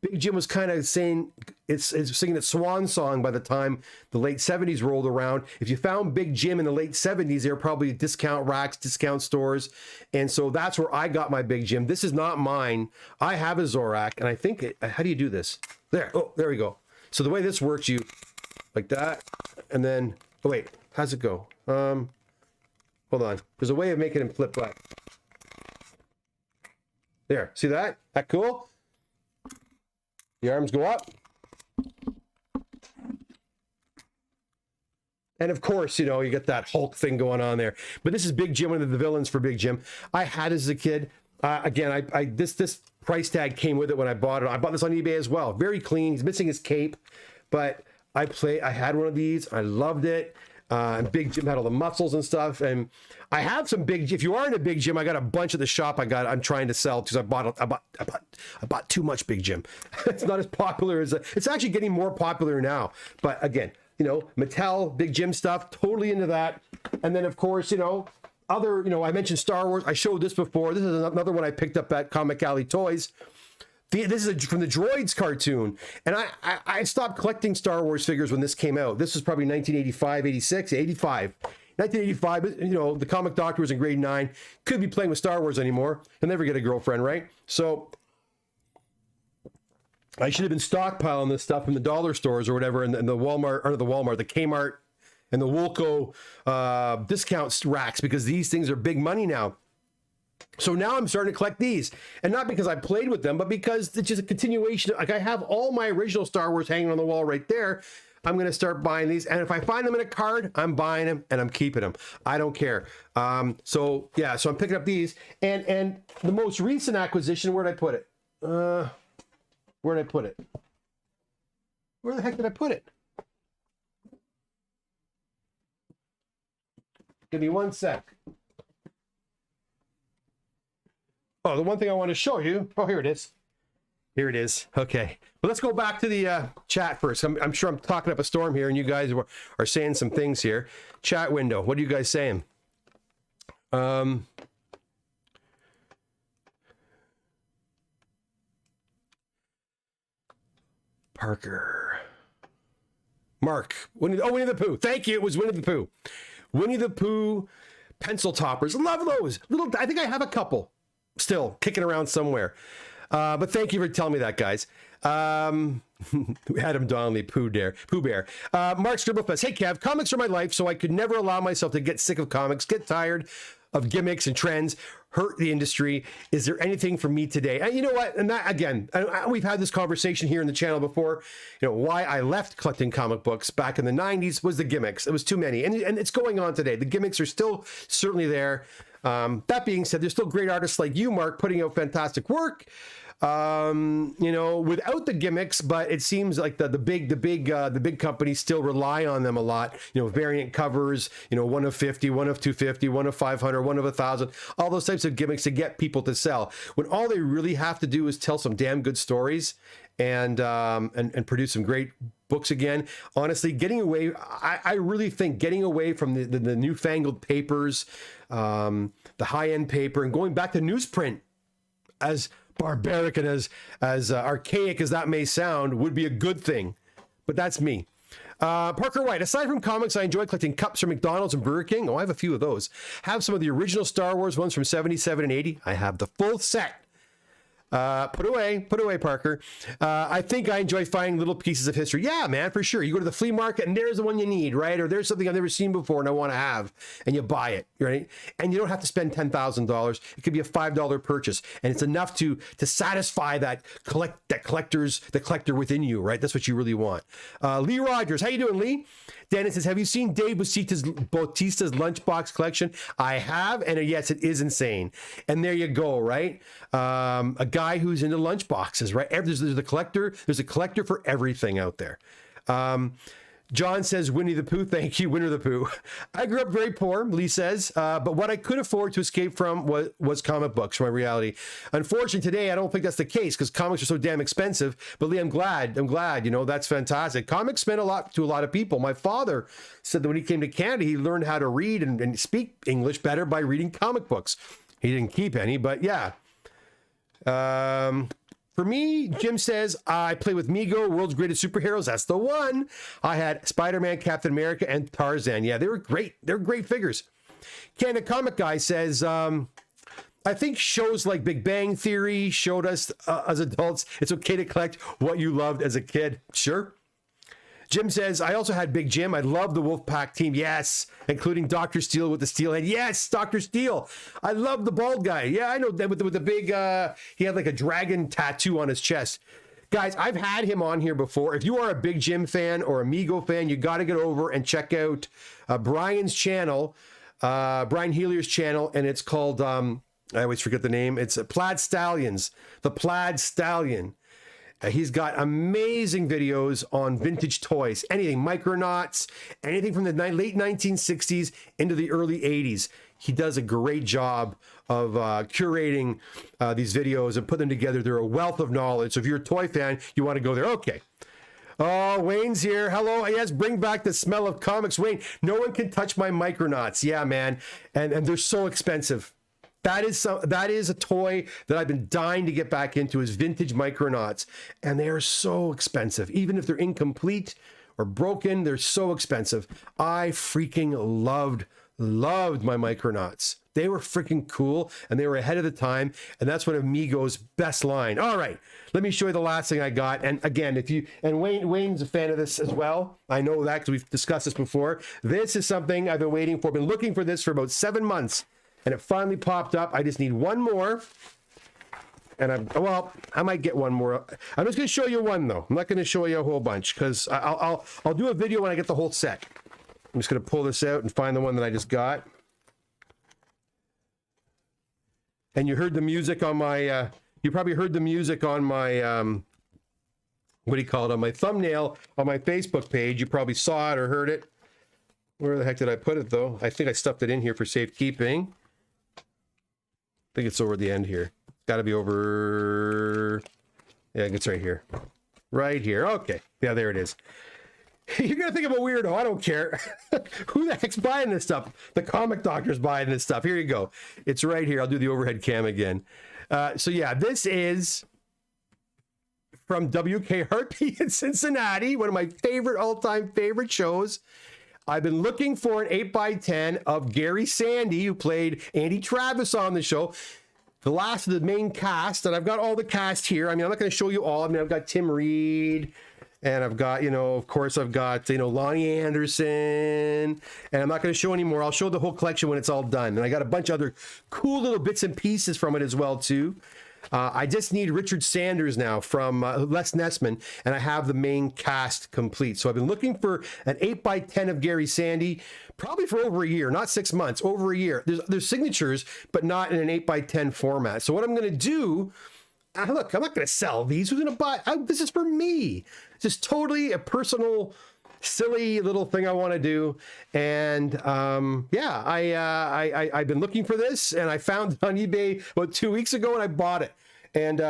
Big Jim was kind of saying it's singing its swan song by the time the late 70s rolled around. If you found Big Jim in the late 70s, they were probably discount racks, discount stores, and so that's where I got my Big Jim. This is not mine. I have a Zorak, and I think how do you do this? There we go. So the way this works, you like that, and then wait, how's it go? Hold on. There's a way of making him flip back. There. See that? That cool? The arms go up. And of course, you know, you get that Hulk thing going on there. But this is Big Jim, one of the villains for Big Jim. I had as a kid. Again, this price tag came with it when I bought it. I bought this on eBay as well. Very clean. He's missing his cape. But I had one of these. I loved it. And Big Jim had all the muscles and stuff, and I have some Big. If you are in a Big Jim, I got a bunch at the shop. I'm trying to sell because I bought too much Big Jim. It's not as popular as it's actually getting more popular now. But again, you know, Mattel Big Jim stuff, totally into that. And then of course, you know, I mentioned Star Wars. I showed this before. This is another one I picked up at Comic Alley Toys. This is from the Droids cartoon, and I stopped collecting Star Wars figures when this came out. This was probably 1985, 86, 85. 1985, you know, the comic doctor was in grade 9. Couldn't be playing with Star Wars anymore. He'll never get a girlfriend, right? So I should have been stockpiling this stuff in the dollar stores or whatever, and the Walmart, or the Kmart, and the Woolco discount racks, because these things are big money now. So now I'm starting to collect these, and not because I played with them, but because it's just a continuation. Like, I have all my original Star Wars hanging on the wall right there. I'm going to start buying these, and if I find them in a card, I'm buying them and I'm keeping them. I don't care. So yeah, so I'm picking up these, and the most recent acquisition. Where did I put it? Where did I put it? Where the heck did I put it? Give me one sec. Oh, the one thing I want to show you. Oh, here it is. Here it is. Okay. Well, let's go back to the chat first. I'm sure I'm talking up a storm here, and you guys are saying some things here. Chat window. What are you guys saying? Parker. Mark. Winnie the Pooh. Thank you. It was Winnie the Pooh. Winnie the Pooh pencil toppers. Love those. I think I have a couple still kicking around somewhere. But thank you for telling me that, guys. Adam Donnelly, Pooh Bear. Mark Scribblefest. Hey, Kev, comics are my life, so I could never allow myself to get sick of comics, get tired of gimmicks and trends, hurt the industry. Is there anything for me today? And you know what? And that, again, we've had this conversation here in the channel before. You know, why I left collecting comic books back in the 90s was the gimmicks. It was too many. And it's going on today. The gimmicks are still certainly there. That being said, there's still great artists like you, Mark, putting out fantastic work. You know, without the gimmicks, but it seems like the big companies still rely on them a lot. You know, variant covers, you know, 1 of 50, 1 of 250, 1 of 500, 1 of 1,000, all those types of gimmicks to get people to sell. When all they really have to do is tell some damn good stories and produce some great books again. Honestly, getting away, I really think getting away from the newfangled papers, the high-end paper, and going back to newsprint, as barbaric and as archaic as that may sound, would be a good thing. But that's me. Parker White. Aside from comics, I enjoy collecting cups from McDonald's and Burger King. Oh, I have a few of those. Have some of the original Star Wars ones from 77 and 80. I have the full set. Put away, Parker. I think I enjoy finding little pieces of history. Yeah, man, for sure. You go to the flea market and there's the one you need, right? Or there's something I've never seen before and I want to have, and you buy it, right? And you don't have to spend $10,000. It could be a $5 purchase, and it's enough to satisfy the collector within you, right? That's what you really want. Lee Rogers, how you doing, Lee? Dennis says, have you seen Dave Bautista's lunchbox collection? I have, and yes, it is insane. And there you go, right? A guy who's into lunchboxes, right? There's a collector for everything out there. John says, Winnie the Pooh. Thank you, Winnie the Pooh. I grew up very poor, Lee says, but what I could afford to escape from was comic books, from my reality. Unfortunately, today, I don't think that's the case because comics are so damn expensive. But Lee, I'm glad, you know, that's fantastic. Comics meant a lot to a lot of people. My father said that when he came to Canada, he learned how to read and speak English better by reading comic books. He didn't keep any, but yeah. For me, Jim says, I play with Mego, World's Greatest Superheroes. That's the one. I had Spider-Man, Captain America, and Tarzan. Yeah, they were great. They're great figures. Canada Comic Guy says, I think shows like Big Bang Theory showed us as adults, it's okay to collect what you loved as a kid. Sure. Jim says, I also had Big Jim. I love the Wolfpack team. Yes. Including Dr. Steel with the steel head. Yes, Dr. Steel. I love the bald guy. Yeah, I know that with the big, he had like a dragon tattoo on his chest. Guys, I've had him on here before. If you are a Big Jim fan or a Mego fan, you got to get over and check out Brian's channel, Brian Helier's channel, and it's called, I always forget the name. It's Plaid Stallions, the Plaid Stallion. He's got amazing videos on vintage toys, anything, Micronauts, anything from the late 1960s into the early 80s. He does a great job of curating these videos and put them together. They're a wealth of knowledge. So if you're a toy fan, you want to go there. Okay. Oh, Wayne's here. Hello. Yes, bring back the smell of comics. Wayne, no one can touch my Micronauts. Yeah, man. And they're so expensive. That is a toy that I've been dying to get back into, is vintage Micronauts. And they are so expensive. Even if they're incomplete or broken, they're so expensive. I freaking loved my Micronauts. They were freaking cool and they were ahead of the time. And that's one of Mego's best line. All right, let me show you the last thing I got. And again, Wayne's a fan of this as well. I know that because we've discussed this before. This is something I've been waiting for. Been looking for this for about 7 months. and it finally popped up. I just need one more. And I might get one more. I'm just going to show you one though. I'm not going to show you a whole bunch because I'll do a video when I get the whole set. I'm just going to pull this out and find the one that I just got. And you heard the music on my, you probably heard the music on my, what do you call it? On my thumbnail on my Facebook page. You probably saw it or heard it. Where the heck did I put it though? I think I stuffed it in here for safekeeping. I think it's over the end here. Got to be over. Yeah, it's right here. Right here. Okay. Yeah, there it is. You're going to think I'm a weirdo. I don't care. Who the heck's buying this stuff? The comic doctor's buying this stuff. Here you go. It's right here. I'll do the overhead cam again. So yeah, this is from WKRP in Cincinnati. One of my favorite, all-time favorite shows. I've been looking for an 8x10 of Gary Sandy, who played Andy Travis on the show. The last of the main cast, and I've got all the cast here. I mean, I'm not going to show you all. I mean, I've got Tim Reed, and I've got, you know, of course, I've got, you know, Lonnie Anderson, and I'm not going to show any more. I'll show the whole collection when it's all done. And I got a bunch of other cool little bits and pieces from it as well, too. I just need Richard Sanders now from Les Nessman, and I have the main cast complete. So I've been looking for an 8x10 of Gary Sandy, probably for over a year, not 6 months, over a year. There's signatures, but not in an 8x10 format. So what I'm going to do, look, I'm not going to sell these. Who's going to buy? This is for me. It's just totally a personal, silly little thing I want to do. And yeah, I've been looking for this, and I found it on eBay about 2 weeks ago, and I bought it. And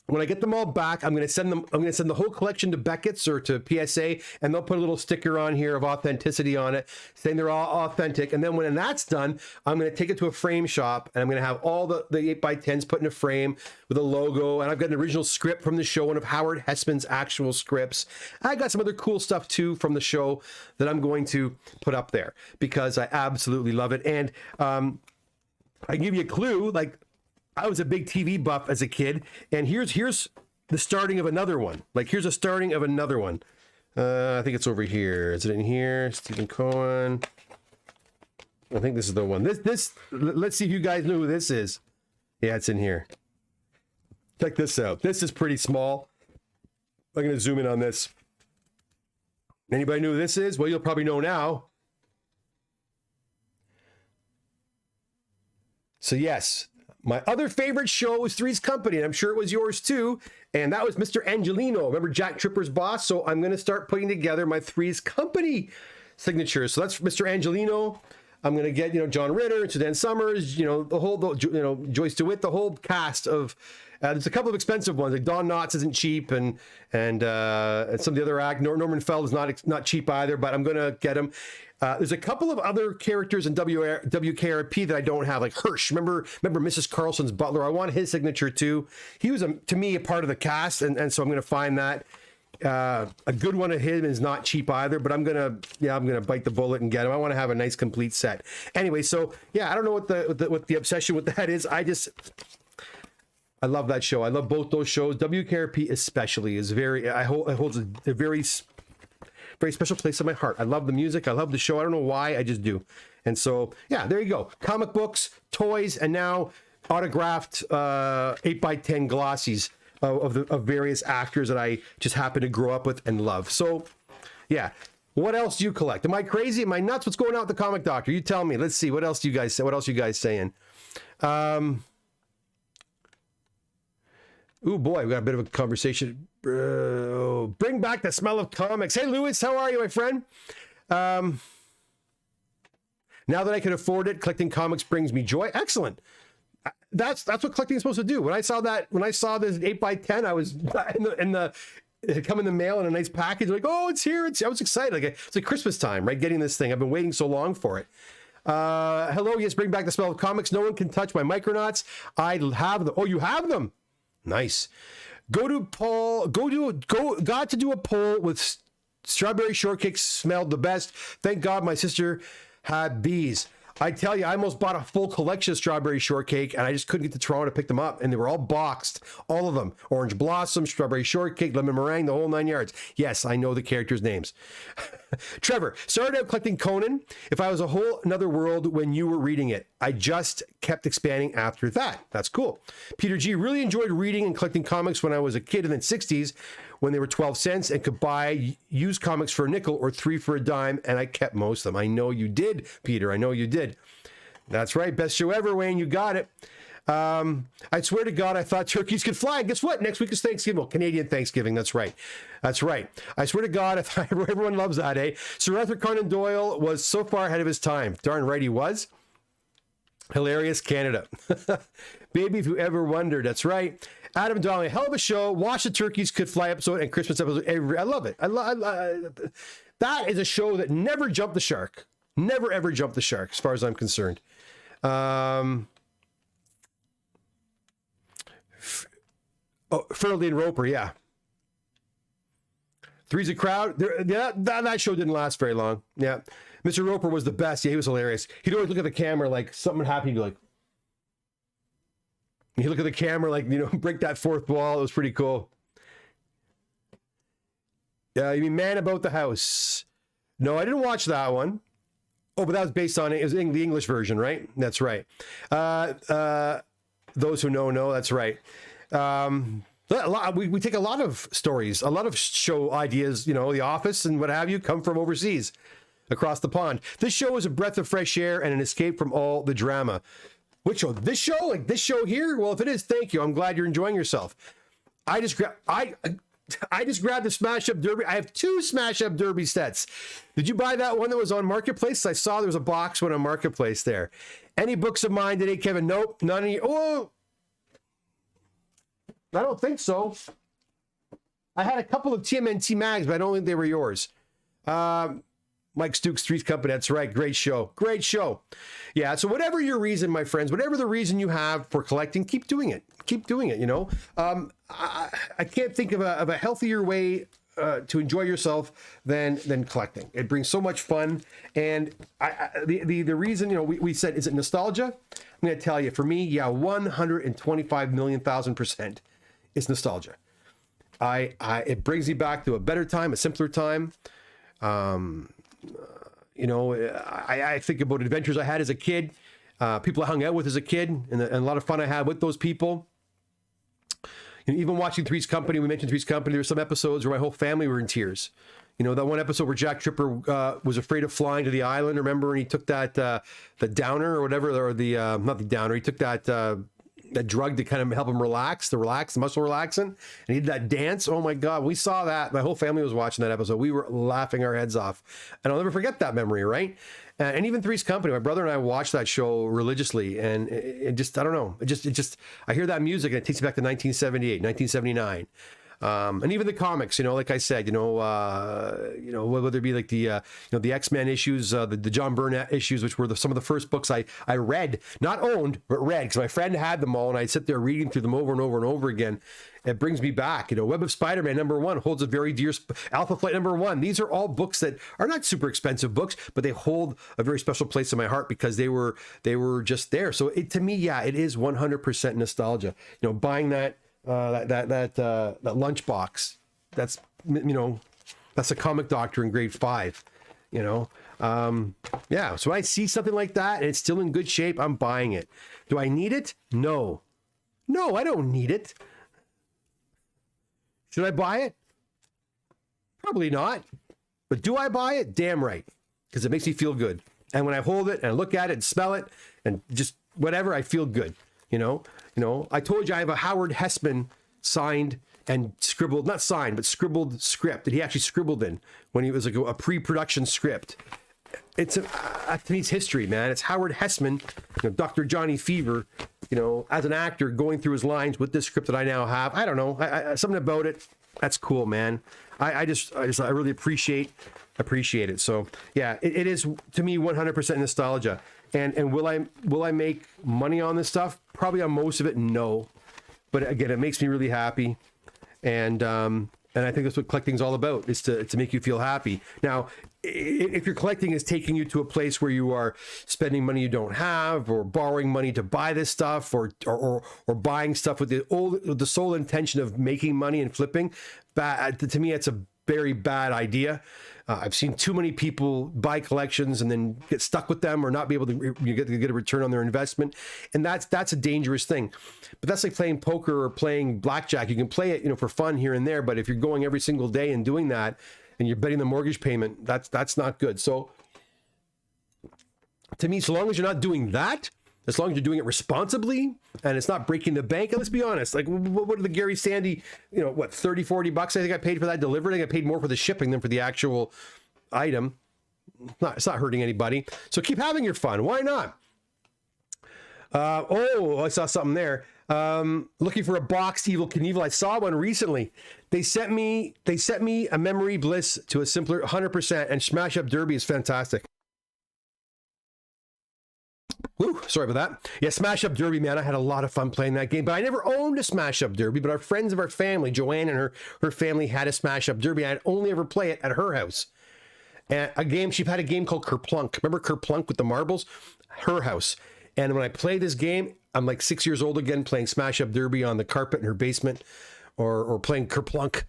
when I get them all back, I'm going to send the whole collection to Beckett's or to PSA, and they'll put a little sticker on here of authenticity on it, saying they're all authentic. And then when that's done, I'm going to take it to a frame shop, and I'm going to have all the 8x10s put in a frame with a logo. And I've got an original script from the show, one of Howard Hessman's actual scripts. I got some other cool stuff too from the show that I'm going to put up there because I absolutely love it. And I can give you a clue, like, I was a big TV buff as a kid, and here's the starting of another one. Like, here's a starting of another one. I think it's over here. Is it in here? Stephen Cohen. I think this is the one. This. Let's see if you guys know who this is. Yeah, it's in here. Check this out. This is pretty small. I'm going to zoom in on this. Anybody know who this is? Well, you'll probably know now. So yes. My other favorite show was Three's Company, and I'm sure it was yours too, and that was Mr. Angelino. Remember Jack Tripper's boss? So I'm going to start putting together my Three's Company signatures. So that's Mr. Angelino. I'm going to get, you know, John Ritter, Suzanne Summers, you know, the whole, you know, Joyce DeWitt, the whole cast of, there's a couple of expensive ones, like Don Knotts isn't cheap, and some of the other Norman Feld is not cheap either, but I'm going to get him. There's a couple of other characters in WKRP that I don't have, like Hirsch. Remember Mrs. Carlson's butler? I want his signature too. He was, to me, a part of the cast, and so I'm going to find that. A good one of him is not cheap either, but I'm gonna bite the bullet and get him. I want to have a nice complete set. Anyway, so yeah, I don't know what the obsession with that is. I love that show. I love both those shows. WKRP especially is it holds a very special place in my heart. I love the music. I love the show. I don't know why. I just do. And so, yeah, there you go. Comic books, toys, and now autographed 8x10 glossies of various actors that I just happen to grow up with and love. So, yeah. What else do you collect? Am I crazy? Am I nuts? What's going on with the Comic Doctor? You tell me. Let's see. What else do you guys say? What else are you guys saying? Oh boy, we got a bit of a conversation. Bring back the smell of comics. Hey, Lewis, how are you, my friend? Now that I can afford it, collecting comics brings me joy. Excellent. That's what collecting is supposed to do. When I saw this 8x10, I was it come in the mail in a nice package. Like, oh, it's here. I was excited. It's like Christmas time, right? Getting this thing. I've been waiting so long for it. Hello, yes, bring back the smell of comics. No one can touch my Micronauts. I have them. Oh, you have them. Nice. Got to do a poll with strawberry shortcake smelled the best. Thank God my sister had these. I tell you, I almost bought a full collection of strawberry shortcake, and I just couldn't get to Toronto to pick them up, and they were all boxed, all of them. Orange Blossom, strawberry shortcake, lemon meringue, the whole 9 yards. Yes, I know the characters' names. Trevor, started out collecting Conan. If I was a whole another world when you were reading it, I just kept expanding after that. That's cool. Peter G, really enjoyed reading and collecting comics when I was a kid in the 60s when they were 12 cents and could buy used comics for a nickel or 3 for a dime, and I kept most of them. I know you did, Peter. I know you did. That's right. Best show ever, Wayne. You got it. I swear to God, I thought turkeys could fly. And guess what? Next week is Thanksgiving. Well, Canadian Thanksgiving. That's right. That's right. I swear to God, I thought everyone loves that, eh? Sir Arthur Conan Doyle was so far ahead of his time. Darn right he was. Hilarious Canada. Baby, if you ever wondered. That's right. Adam Donnelly, hell of a show. Watch the Turkeys Could Fly episode and Christmas episode. I love it. That is a show that never jumped the shark. Never, ever jumped the shark, as far as I'm concerned. Ferdinand Roper, yeah. Three's a Crowd. That show didn't last very long. Yeah. Mr. Roper was the best. Yeah, he was hilarious. He'd always look at the camera like something happened. He'd be like, he'd look at the camera like, break that fourth wall. It was pretty cool. Yeah, you mean Man About the House? No, I didn't watch that one. Oh, but that was based on it. It was the English version, right? That's right. Those who know, that's right. We take a lot of stories, a lot of show ideas, The Office and what have you, come from overseas, across the pond. This show is a breath of fresh air and an escape from all the drama. Which show? This show? Like this show here? Well, if it is, thank you. I'm glad you're enjoying yourself. I just grabbed the Smash Up Derby. I have 2 Smash Up Derby sets. Did you buy that one that was on Marketplace? I saw there was a box one on Marketplace there. Any books of mine today, Kevin? Nope, none of you. Oh, I don't think so. I had a couple of TMNT mags, but I don't think they were yours. Mike Stooks, Three's Company. That's right. Great show. Great show. Yeah. So whatever your reason, my friends, whatever the reason you have for collecting, keep doing it. Keep doing it. I can't think of a healthier way to enjoy yourself than collecting. It brings so much fun. And the reason, we said, is it nostalgia? I'm going to tell you, for me, yeah, 125,000,000,000%. It's nostalgia. It brings me back to a better time, a simpler time. I think about adventures I had as a kid, people I hung out with as a kid, and a lot of fun I had with those people. Even watching Three's Company, we mentioned Three's Company, there were some episodes where my whole family were in tears. That one episode where Jack Tripper was afraid of flying to the island, remember? And he took that, the downer or whatever, or not the downer, he took that drug to kind of help him relax, the muscle relaxant. And he did that dance. Oh my God, we saw that. My whole family was watching that episode. We were laughing our heads off. And I'll never forget that memory, right? And even Three's Company, my brother and I watched that show religiously. And it just, I don't know. It just, I hear that music and it takes me back to 1978, 1979. And even the comics, like I said, whether it be like the X-Men issues, the John Byrne issues, which were some of the first books I read, not owned, but read, because my friend had them all, and I'd sit there reading through them over and over and over again. It brings me back. Web of Spider-Man #1 holds a very dear, Alpha Flight #1. These are all books that are not super expensive books, but they hold a very special place in my heart because they were just there. So to me, yeah, it is 100% nostalgia. Buying that lunchbox, that's a comic doctor in grade 5, yeah. So I see something like that and it's still in good shape, I'm buying it. Do I need it? No, I don't need it. Should I buy it? Probably not. But do I buy it? Damn right, because it makes me feel good. And when I hold it and I look at it and smell it and just whatever, I feel good. I told you I have a Howard Hessman signed and scribbled, not signed, but scribbled script that he actually scribbled in when he was like a pre-production script. It's to me, it's history, man. It's Howard Hessman, Dr. Johnny Fever, as an actor going through his lines with this script that I now have. I don't know, something about it. That's cool, man. I really appreciate it. So yeah, it is to me 100% nostalgia. And will I make money on this stuff? Probably on most of it, no. But again, it makes me really happy, and I think that's what collecting's all about, is to make you feel happy. Now, if your collecting is taking you to a place where you are spending money you don't have, or borrowing money to buy this stuff, or buying stuff with the sole intention of making money and flipping, to me, it's a very bad idea. I've seen too many people buy collections and then get stuck with them, or not be able to get a return on their investment, and that's a dangerous thing. But that's like playing poker or playing blackjack. You can play it, for fun here and there, but if you're going every single day and doing that, and you're betting the mortgage payment, that's not good. So to me, so long as you're not doing that, as long as you're doing it responsibly and it's not breaking the bank, and let's be honest, like what did the Gary Sandy, what, 30, 40 bucks I think I paid for that delivery? I think I paid more for the shipping than for the actual item. It's not hurting anybody. So keep having your fun. Why not? I saw something there. Looking for a boxed Evel Knievel. I saw one recently. They sent me a Memory Bliss to a simpler 100%, and Smash Up Derby is fantastic. Woo, sorry about that. Yeah, Smash Up Derby, man. I had a lot of fun playing that game, but I never owned a Smash Up Derby, but our friends of our family, Joanne and her family, had a Smash Up Derby. I'd only ever play it at her house. And she had a game called Kerplunk. Remember Kerplunk with the marbles? Her house. And when I play this game, I'm like 6 years old again, playing Smash Up Derby on the carpet in her basement, or playing Kerplunk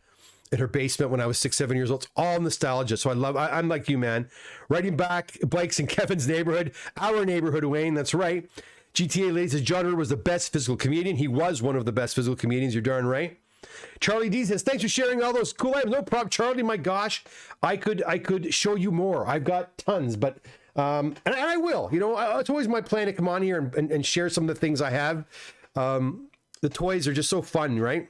in her basement when I was 6, 7 years old. It's all nostalgia. So I'm like you, man. Writing back, bikes in Kevin's neighborhood, our neighborhood, Wayne. That's right. GTA Lady says John Ritter was the best physical comedian. He was one of the best physical comedians. You're darn right. Charlie D says, thanks for sharing all those cool items. No problem, Charlie. My gosh, I could show you more. I've got tons, but and I will. It's always my plan to come on here and share some of the things I have. The toys are just so fun, right?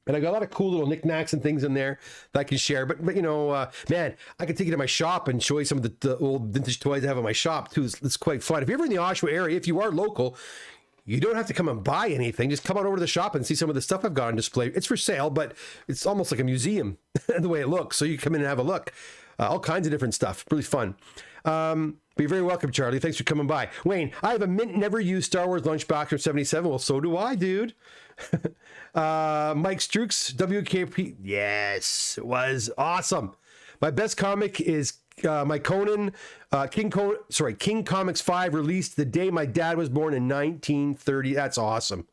And I got a lot of cool little knickknacks and things in there that I can share. But man, I can take you to my shop and show you some of the old vintage toys I have in my shop too. It's quite fun. If you're ever in the Oshawa area, if you are local, you don't have to come and buy anything. Just come on over to the shop and see some of the stuff I've got on display. It's for sale, but it's almost like a museum the way it looks. So you come in and have a look. All kinds of different stuff. Really fun. But you're very welcome, Charlie. Thanks for coming by. Wayne, I have a mint never used Star Wars lunchbox from 77. Well, so do I, dude. Mike Strooks, WKP. Yes, it was awesome. My best comic is my Conan, King Comics 5, released the day my dad was born in 1930. That's awesome.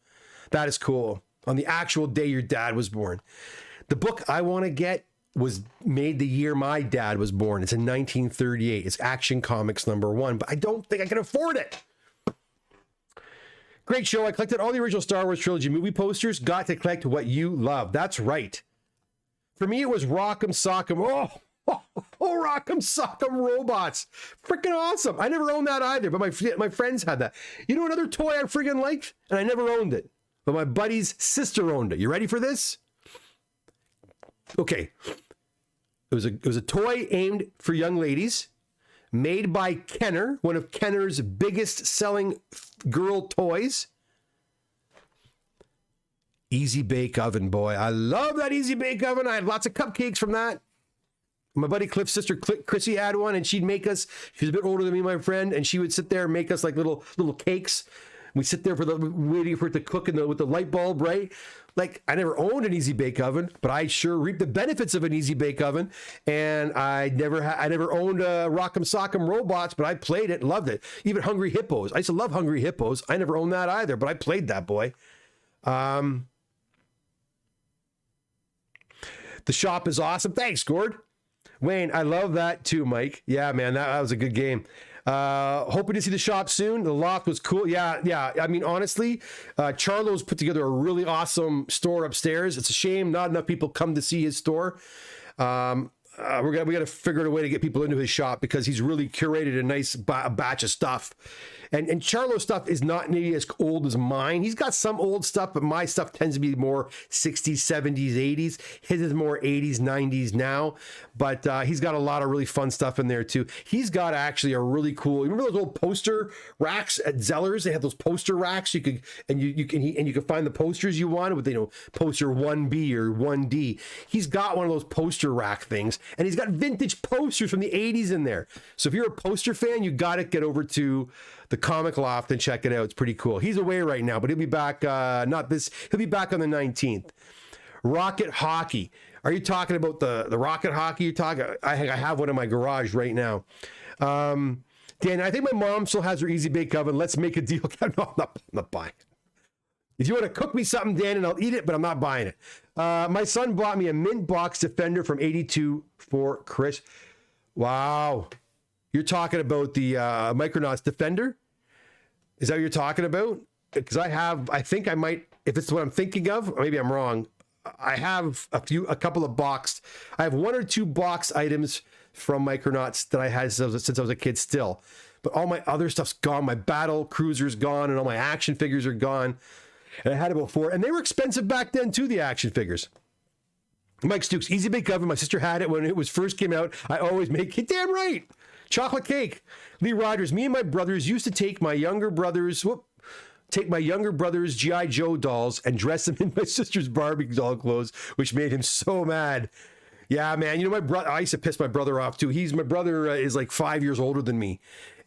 That is cool. On the actual day your dad was born. The book I want to get was made the year my dad was born. It's in 1938. It's Action Comics #1, but I don't think I can afford it. Great show. I collected all the original Star Wars trilogy movie posters. Got to collect what you love. That's right. For me, it was Rock'em Sock'em. Oh, Rock'em Sock'em robots. Freaking awesome. I never owned that either, but my friends had that. You know another toy I friggin' liked? And I never owned it, but my buddy's sister owned it. You ready for this? Okay. It was a toy aimed for young ladies, made by Kenner, one of Kenner's biggest selling girl toys. Easy Bake Oven, boy. I love that Easy Bake Oven. I had lots of cupcakes from that. My buddy Cliff's sister Chrissy had one, and she'd make us, she was a bit older than me, my friend, and she would sit there and make us like little cakes. We sit there waiting for it to cook with the light bulb, right? Like, I never owned an Easy Bake Oven, but I sure reaped the benefits of an Easy Bake Oven. And I never owned a Rock'em Sock'em robots, but I played it, loved it. Even Hungry Hippos. I used to love Hungry Hippos. I never owned that either, but I played that, boy. The shop is awesome. Thanks, Gord. Wayne, I love that too, Mike. Yeah, man, that was a good game. Hoping to see the shop soon. The loft was cool. Yeah. I mean, honestly, Charlo's put together a really awesome store upstairs. It's a shame not enough people come to see his store. We got to figure out a way to get people into his shop because he's really curated a nice batch of stuff. And Charlo's stuff is not nearly as old as mine. He's got some old stuff, but my stuff tends to be more 60s, 70s, 80s. His is more 80s, 90s now. But he's got a lot of really fun stuff in there too. He's got actually a really cool. Remember those old poster racks at Zellers? They had those poster racks. You could find the posters you wanted with poster 1B or 1D. He's got one of those poster rack things, and he's got vintage posters from the 80s in there. So if you're a poster fan, you got to get over to the Comic Loft and check it out. It's pretty cool. He's away right now, but he'll be back. He'll be back on the 19th. Rocket hockey. Are you talking about the rocket hockey you're talking? I have one in my garage right now. Dan, I think my mom still has her easy bake oven. Let's make a deal. No, I'm not buying it. If you want to cook me something, Dan, and I'll eat it, but I'm not buying it. My son bought me a mint box Defender from 82 for Chris. Wow. You're talking about the Micronauts Defender? Is that what you're talking about? Because I think I might, if it's what I'm thinking of, or maybe I'm wrong. I have a couple of boxed. I have one or two boxed items from Micronauts that I had since I was a kid still. But all my other stuff's gone. My battle cruiser's gone, and all my action figures are gone. And I had about 4, and they were expensive back then too, the action figures. Mike Stukes, easy bake oven. My sister had it when it was first came out. I always make it. Damn right. Chocolate cake. Lee Rogers, me and my brothers used to take my younger brother's G.I. Joe dolls and dress them in my sister's Barbie doll clothes, which made him so mad. Yeah, man. You know, my brother, I used to piss my brother off too. My brother is like 5 years older than me.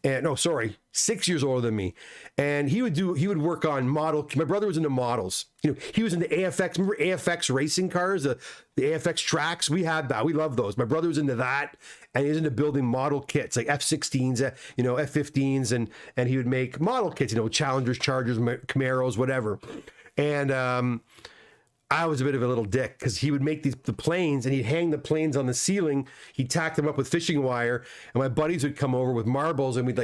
And no, sorry, 6 years older than me. And he would work on model. My brother was into models. You know, he was into AFX. Remember AFX racing cars, the AFX tracks? We had that. We loved those. My brother was into that. And he was into building model kits like F-16s, F-15s. And he would make model kits, Challengers, Chargers, Camaros, whatever. And I was a bit of a little dick because he would make the planes and he'd hang the planes on the ceiling. He'd tack them up with fishing wire, and my buddies would come over with marbles, and we'd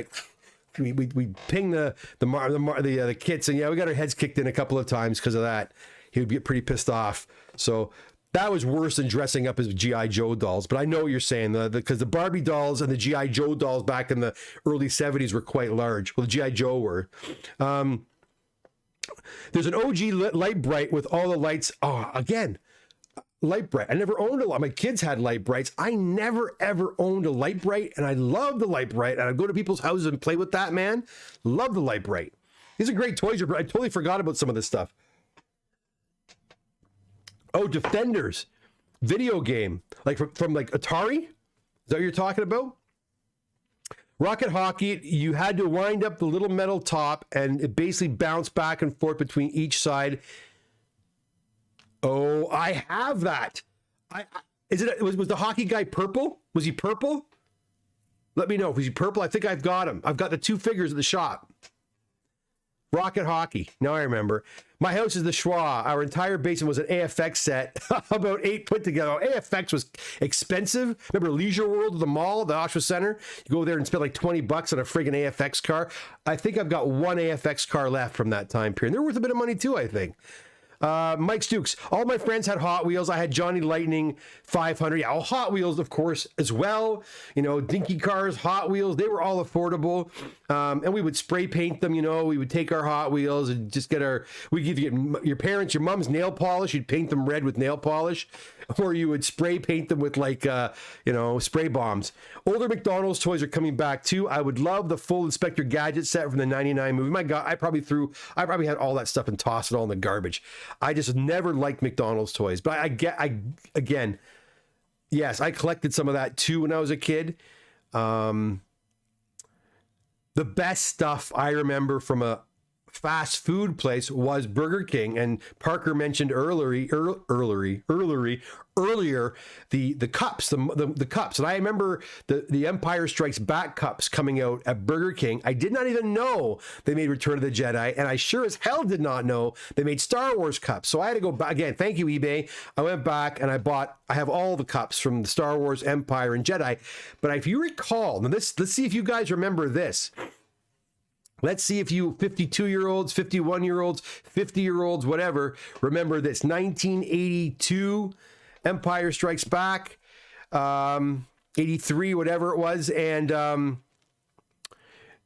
ping the kits, and yeah, we got our heads kicked in a couple of times because of that. He would get pretty pissed off. So that was worse than dressing up as G.I. Joe dolls. But I know what you're saying, because the Barbie dolls and the G.I. Joe dolls back in the early 70s were quite large. Well, the G.I. Joe were. There's an OG Light Bright with all the lights. Oh, again, Light Bright. I never owned a lot. My kids had Light Brights. I never, ever owned a Light Bright, and I love the Light Bright. And I'd go to people's houses and play with that, man. Love the Light Bright. These are great toys. I totally forgot about some of this stuff. Oh, Defenders. Video game. Like from like Atari? Is that what you're talking about? Rocket hockey, you had to wind up the little metal top and it basically bounced back and forth between each side. Oh, I have that. Was the hockey guy purple? Was he purple? Let me know. Was he purple? I think I've got him. I've got the 2 figures at the shop. Rocket hockey. Now I remember. My house is the Schwa. Our entire basement was an AFX set, about 8 put together. AFX was expensive. Remember Leisure World at the mall, the Oshawa Center? You go there and spend like $20 on a friggin' AFX car. I think I've got one AFX car left from that time period. They're worth a bit of money too, I think. Mike Stukes, all my friends had Hot Wheels. I had Johnny Lightning 500. Yeah, all Hot Wheels, of course, as well. Dinky cars, Hot Wheels, they were all affordable. And we would spray paint them, we would take our Hot Wheels and just we give you your parents, your mom's nail polish. You'd paint them red with nail polish, or you would spray paint them with spray bombs. Older McDonald's toys are coming back too. I would love the full Inspector Gadget set from the 99 movie. My God, I probably had all that stuff and tossed it all in the garbage. I just never liked McDonald's toys, but again, yes, I collected some of that too when I was a kid. The best stuff I remember from a fast food place was Burger King, and Parker mentioned earlier the cups, the cups, and I remember the Empire Strikes Back cups coming out at Burger King. I did not even know they made Return of the Jedi, and I sure as hell did not know they made Star Wars cups. So I had to go back again. Thank you, eBay. I went back and I have all the cups from the Star Wars, Empire, and Jedi. But if you recall, now let's see if you guys remember this. Let's see if you 52-year-olds, 51-year-olds, 50-year-olds, whatever, remember this. 1982, Empire Strikes Back, 83, whatever it was, and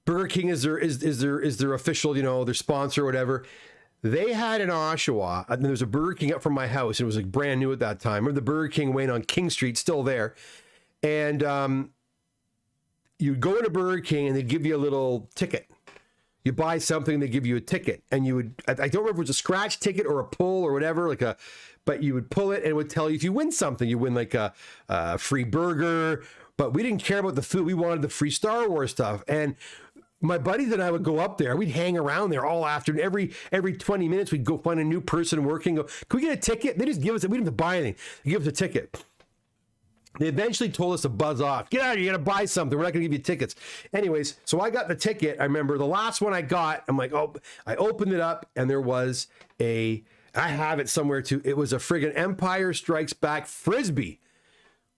Burger King is their official, their sponsor or whatever. They had in Oshawa, and there was a Burger King up from my house, and it was like brand new at that time. Remember the Burger King waiting on King Street, still there, and you'd go into Burger King and they'd give you a little ticket. You buy something, they give you a ticket, and you would, I don't remember if it was a scratch ticket or a pull or whatever, but you would pull it and it would tell you if you win something. You win like a free burger, but we didn't care about the food. We wanted the free Star Wars stuff. And my buddies and I would go up there. We'd hang around there all afternoon. Every 20 minutes, we'd go find a new person working. Go, can we get a ticket? They just give us, we didn't have to buy anything. They give us a ticket. They eventually told us to buzz off. Get out of here, you gotta buy something. We're not gonna give you tickets. Anyways, so I got the ticket. I remember the last one I got, I'm like, oh, I opened it up and there was I have it somewhere too. It was a friggin' Empire Strikes Back Frisbee.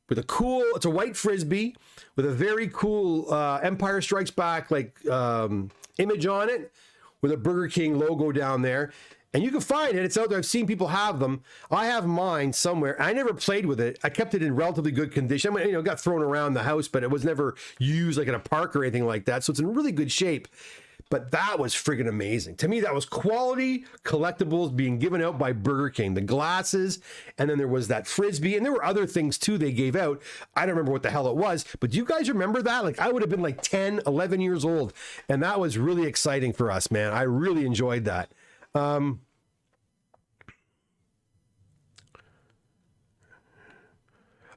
With a cool, it's a white Frisbee with a very cool Empire Strikes Back image on it with a Burger King logo down there. And you can find it. It's out there. I've seen people have them. I have mine somewhere. I never played with it. I kept it in relatively good condition. I mean, it got thrown around the house, but it was never used like in a park or anything like that. So it's in really good shape. But that was friggin' amazing. To me, that was quality collectibles being given out by Burger King. The glasses, and then there was that Frisbee, and there were other things too they gave out. I don't remember what the hell it was, but do you guys remember that? Like, I would have been like 10, 11 years old, and that was really exciting for us, man. I really enjoyed that.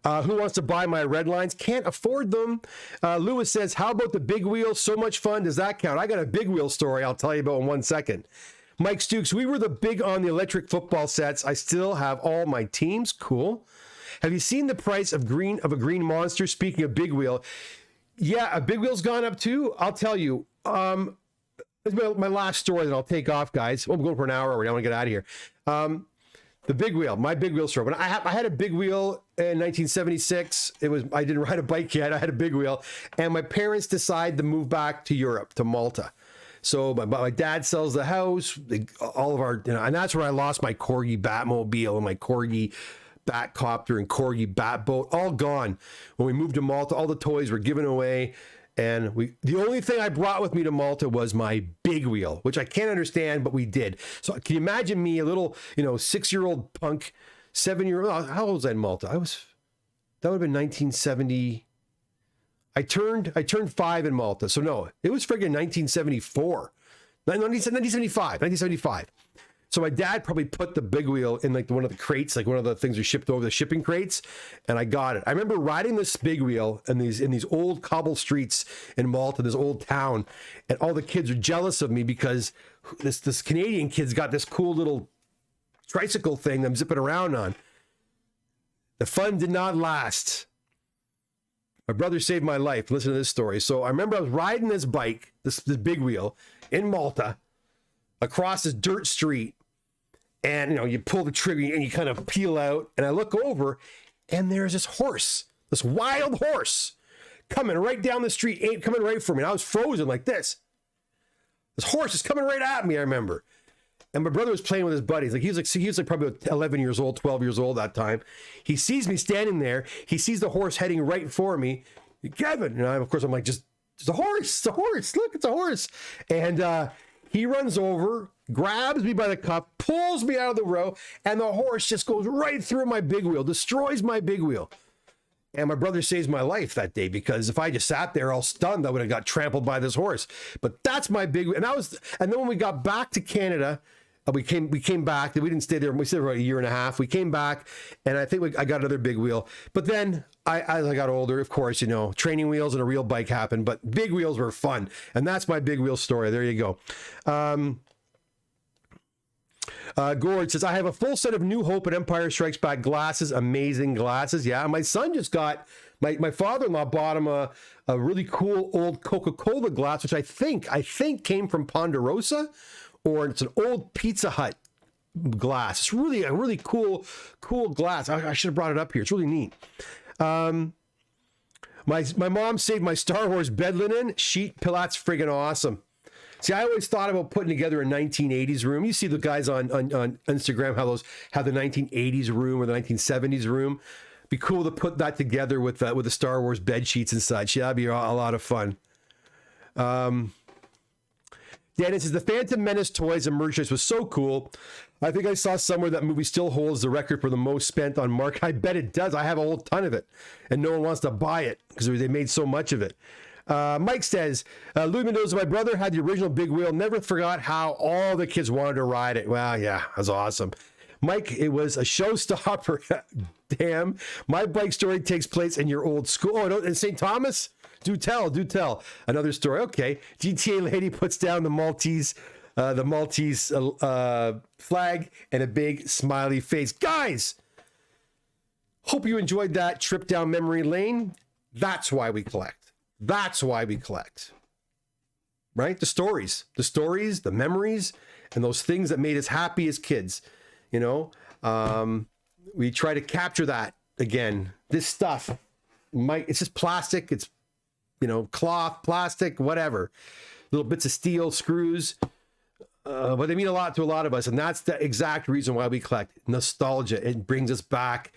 Who wants to buy my red lines? Can't afford them. Lewis says, how about the big wheel? So much fun. Does that count? I got a big wheel story I'll tell you about in 1 second. Mike Stukes, we were the big on the electric football sets. I still have all my teams. Cool. Have you seen the price of a green monster? Speaking of big wheel. Yeah, a big wheel's gone up too. I'll tell you. This is my last story that I'll take off, guys. I'm going for an hour already. I want to get out of here. The big wheel, my big wheel story. When I had a big wheel in 1976. I didn't ride a bike yet. I had a big wheel, and my parents decided to move back to Europe, to Malta. So my dad sells the house, all of our, and that's where I lost my Corgi Batmobile and my Corgi Batcopter and Corgi Batboat, all gone. When we moved to Malta, all the toys were given away. And the only thing I brought with me to Malta was my big wheel, which I can't understand, but we did. So can you imagine me, a little, 6-year-old punk, 7-year-old, how old was I in Malta? That would have been 1970. I turned 5 in Malta. So no, it was friggin' 1974. 1975. So my dad probably put the big wheel in like one of the crates, like one of the things we shipped over, the shipping crates, and I got it. I remember riding this big wheel in these old cobble streets in Malta, this old town, and all the kids were jealous of me because this Canadian kid's got this cool little tricycle thing that I'm zipping around on. The fun did not last. My brother saved my life. Listen to this story. So I remember I was riding this bike, this big wheel in Malta, across this dirt street, and you pull the trigger and you kind of peel out, and I look over and there's this horse, this wild horse coming right down the street, coming right for me, and I was frozen like this. This horse is coming right at me, I remember. And my brother was playing with his buddies. He was like probably 11 years old, 12 years old that time. He sees me standing there. He sees the horse heading right for me. Kevin, and of course I'm like, just it's a horse, it's a horse. Look, it's a horse. And he runs over, grabs me by the cuff, pulls me out of the row, and the horse just goes right through my big wheel, destroys my big wheel. And my brother saves my life that day, because if I just sat there all stunned, I would have got trampled by this horse. But that's my big wheel. And then when we got back to Canada, we came back. We didn't stay there. We stayed there about a year and a half. We came back, and I think I got another big wheel. But then as I got older, of course, training wheels and a real bike happened. But big wheels were fun, and that's my big wheel story. There you go. Gord says, I have a full set of New Hope and Empire Strikes Back glasses. Amazing glasses. Yeah, my son just got, my father-in-law bought him a really cool old Coca-Cola glass, which I think came from Ponderosa, or it's an old Pizza Hut glass. It's really a really cool glass. I should have brought it up here. It's really neat. My mom saved my Star Wars bed linen sheet pillow. That's friggin' awesome. See, I always thought about putting together a 1980s room. You see the guys on Instagram have the 1980s room or the 1970s room. Be cool to put that together with the Star Wars bed sheets and such. Yeah, that'd be a lot of fun. Dennis says, the Phantom Menace toys and merchandise was so cool. I think I saw somewhere that movie still holds the record for the most spent on mark. I bet it does. I have a whole ton of it, and no one wants to buy it because they made so much of it. Mike says, Louis Mendoza, my brother had the original big wheel. Never forgot how all the kids wanted to ride it. Well, yeah, that was awesome. Mike, it was a showstopper. Damn, my bike story takes place in your old school. Oh, no, in St. Thomas? Do tell, do tell. Another story. Okay. GTA lady puts down the Maltese flag and a big smiley face. Guys, hope you enjoyed that trip down memory lane. That's why we collect. That's why we collect. Right? The stories, the memories, and those things that made us happy as kids. You know, we try to capture that again. This stuff, it's just plastic. It's, you know, cloth, plastic, whatever. Little bits of steel, screws. But they mean a lot to a lot of us. And that's the exact reason why we collect. Nostalgia. It brings us back.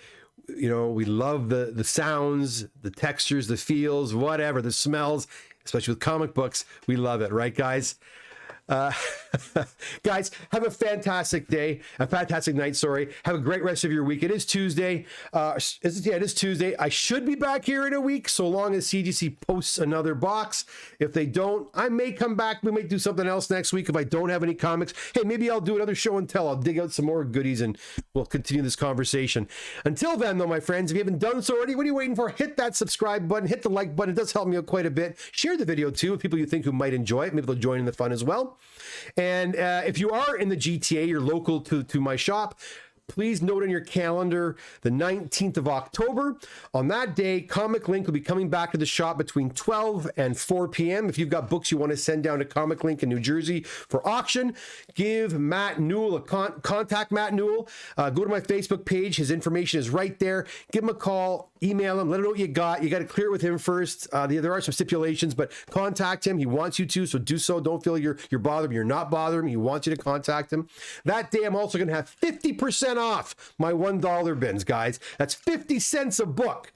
You know, we love the sounds, the textures, the feels, whatever, the smells, especially with comic books. We love it, right, guys? Guys, have a fantastic day, a fantastic night, sorry. Have a great rest of your week. It is Tuesday. It is Tuesday. I should be back here in a week, so long as CGC posts another box. If they don't, I may come back. We may do something else next week if I don't have any comics. Hey, maybe I'll do another show and tell. I'll dig out some more goodies and we'll continue this conversation. Until then, though, my friends, if you haven't done so already, what are you waiting for? Hit that subscribe button, hit the like button. It does help me out quite a bit. Share the video, too, with people you think who might enjoy it. Maybe they'll join in the fun as well. And if you are in the GTA, you're local to my shop, please note on your calendar the 19th of October. On that day, Comic Link will be coming back to the shop between 12 and 4 p.m. If you've got books you want to send down to Comic Link in New Jersey for auction, give Matt Newell a contact Matt Newell. Go to my Facebook page. His information is right there. Give him a call, email him, let him know what you got. You got to clear it with him first. There are some stipulations, but contact him. He wants you to, so do so. Don't feel you're bothering him. You're not bothering him. He wants you to contact him. That day, I'm also going to have 50% off my $1 bins, guys. That's 50 cents a book.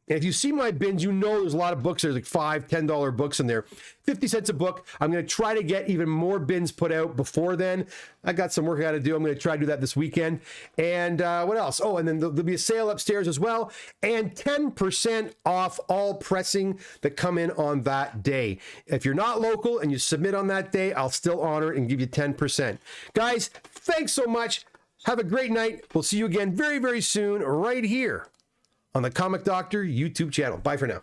And if you see my bins, you know there's a lot of books. There's like $5, $10 books in there. 50 cents a book. I'm going to try to get even more bins put out before then. I got some work I got to do. I'm going to try to do that this weekend. And what else? Oh, and then there'll be a sale upstairs as well. And 10% off all pressing that come in on that day. If you're not local and you submit on that day, I'll still honor it and give you 10%. Guys, thanks so much. Have a great night. We'll see you again very, very soon right here on the Comic Doctor YouTube channel. Bye for now.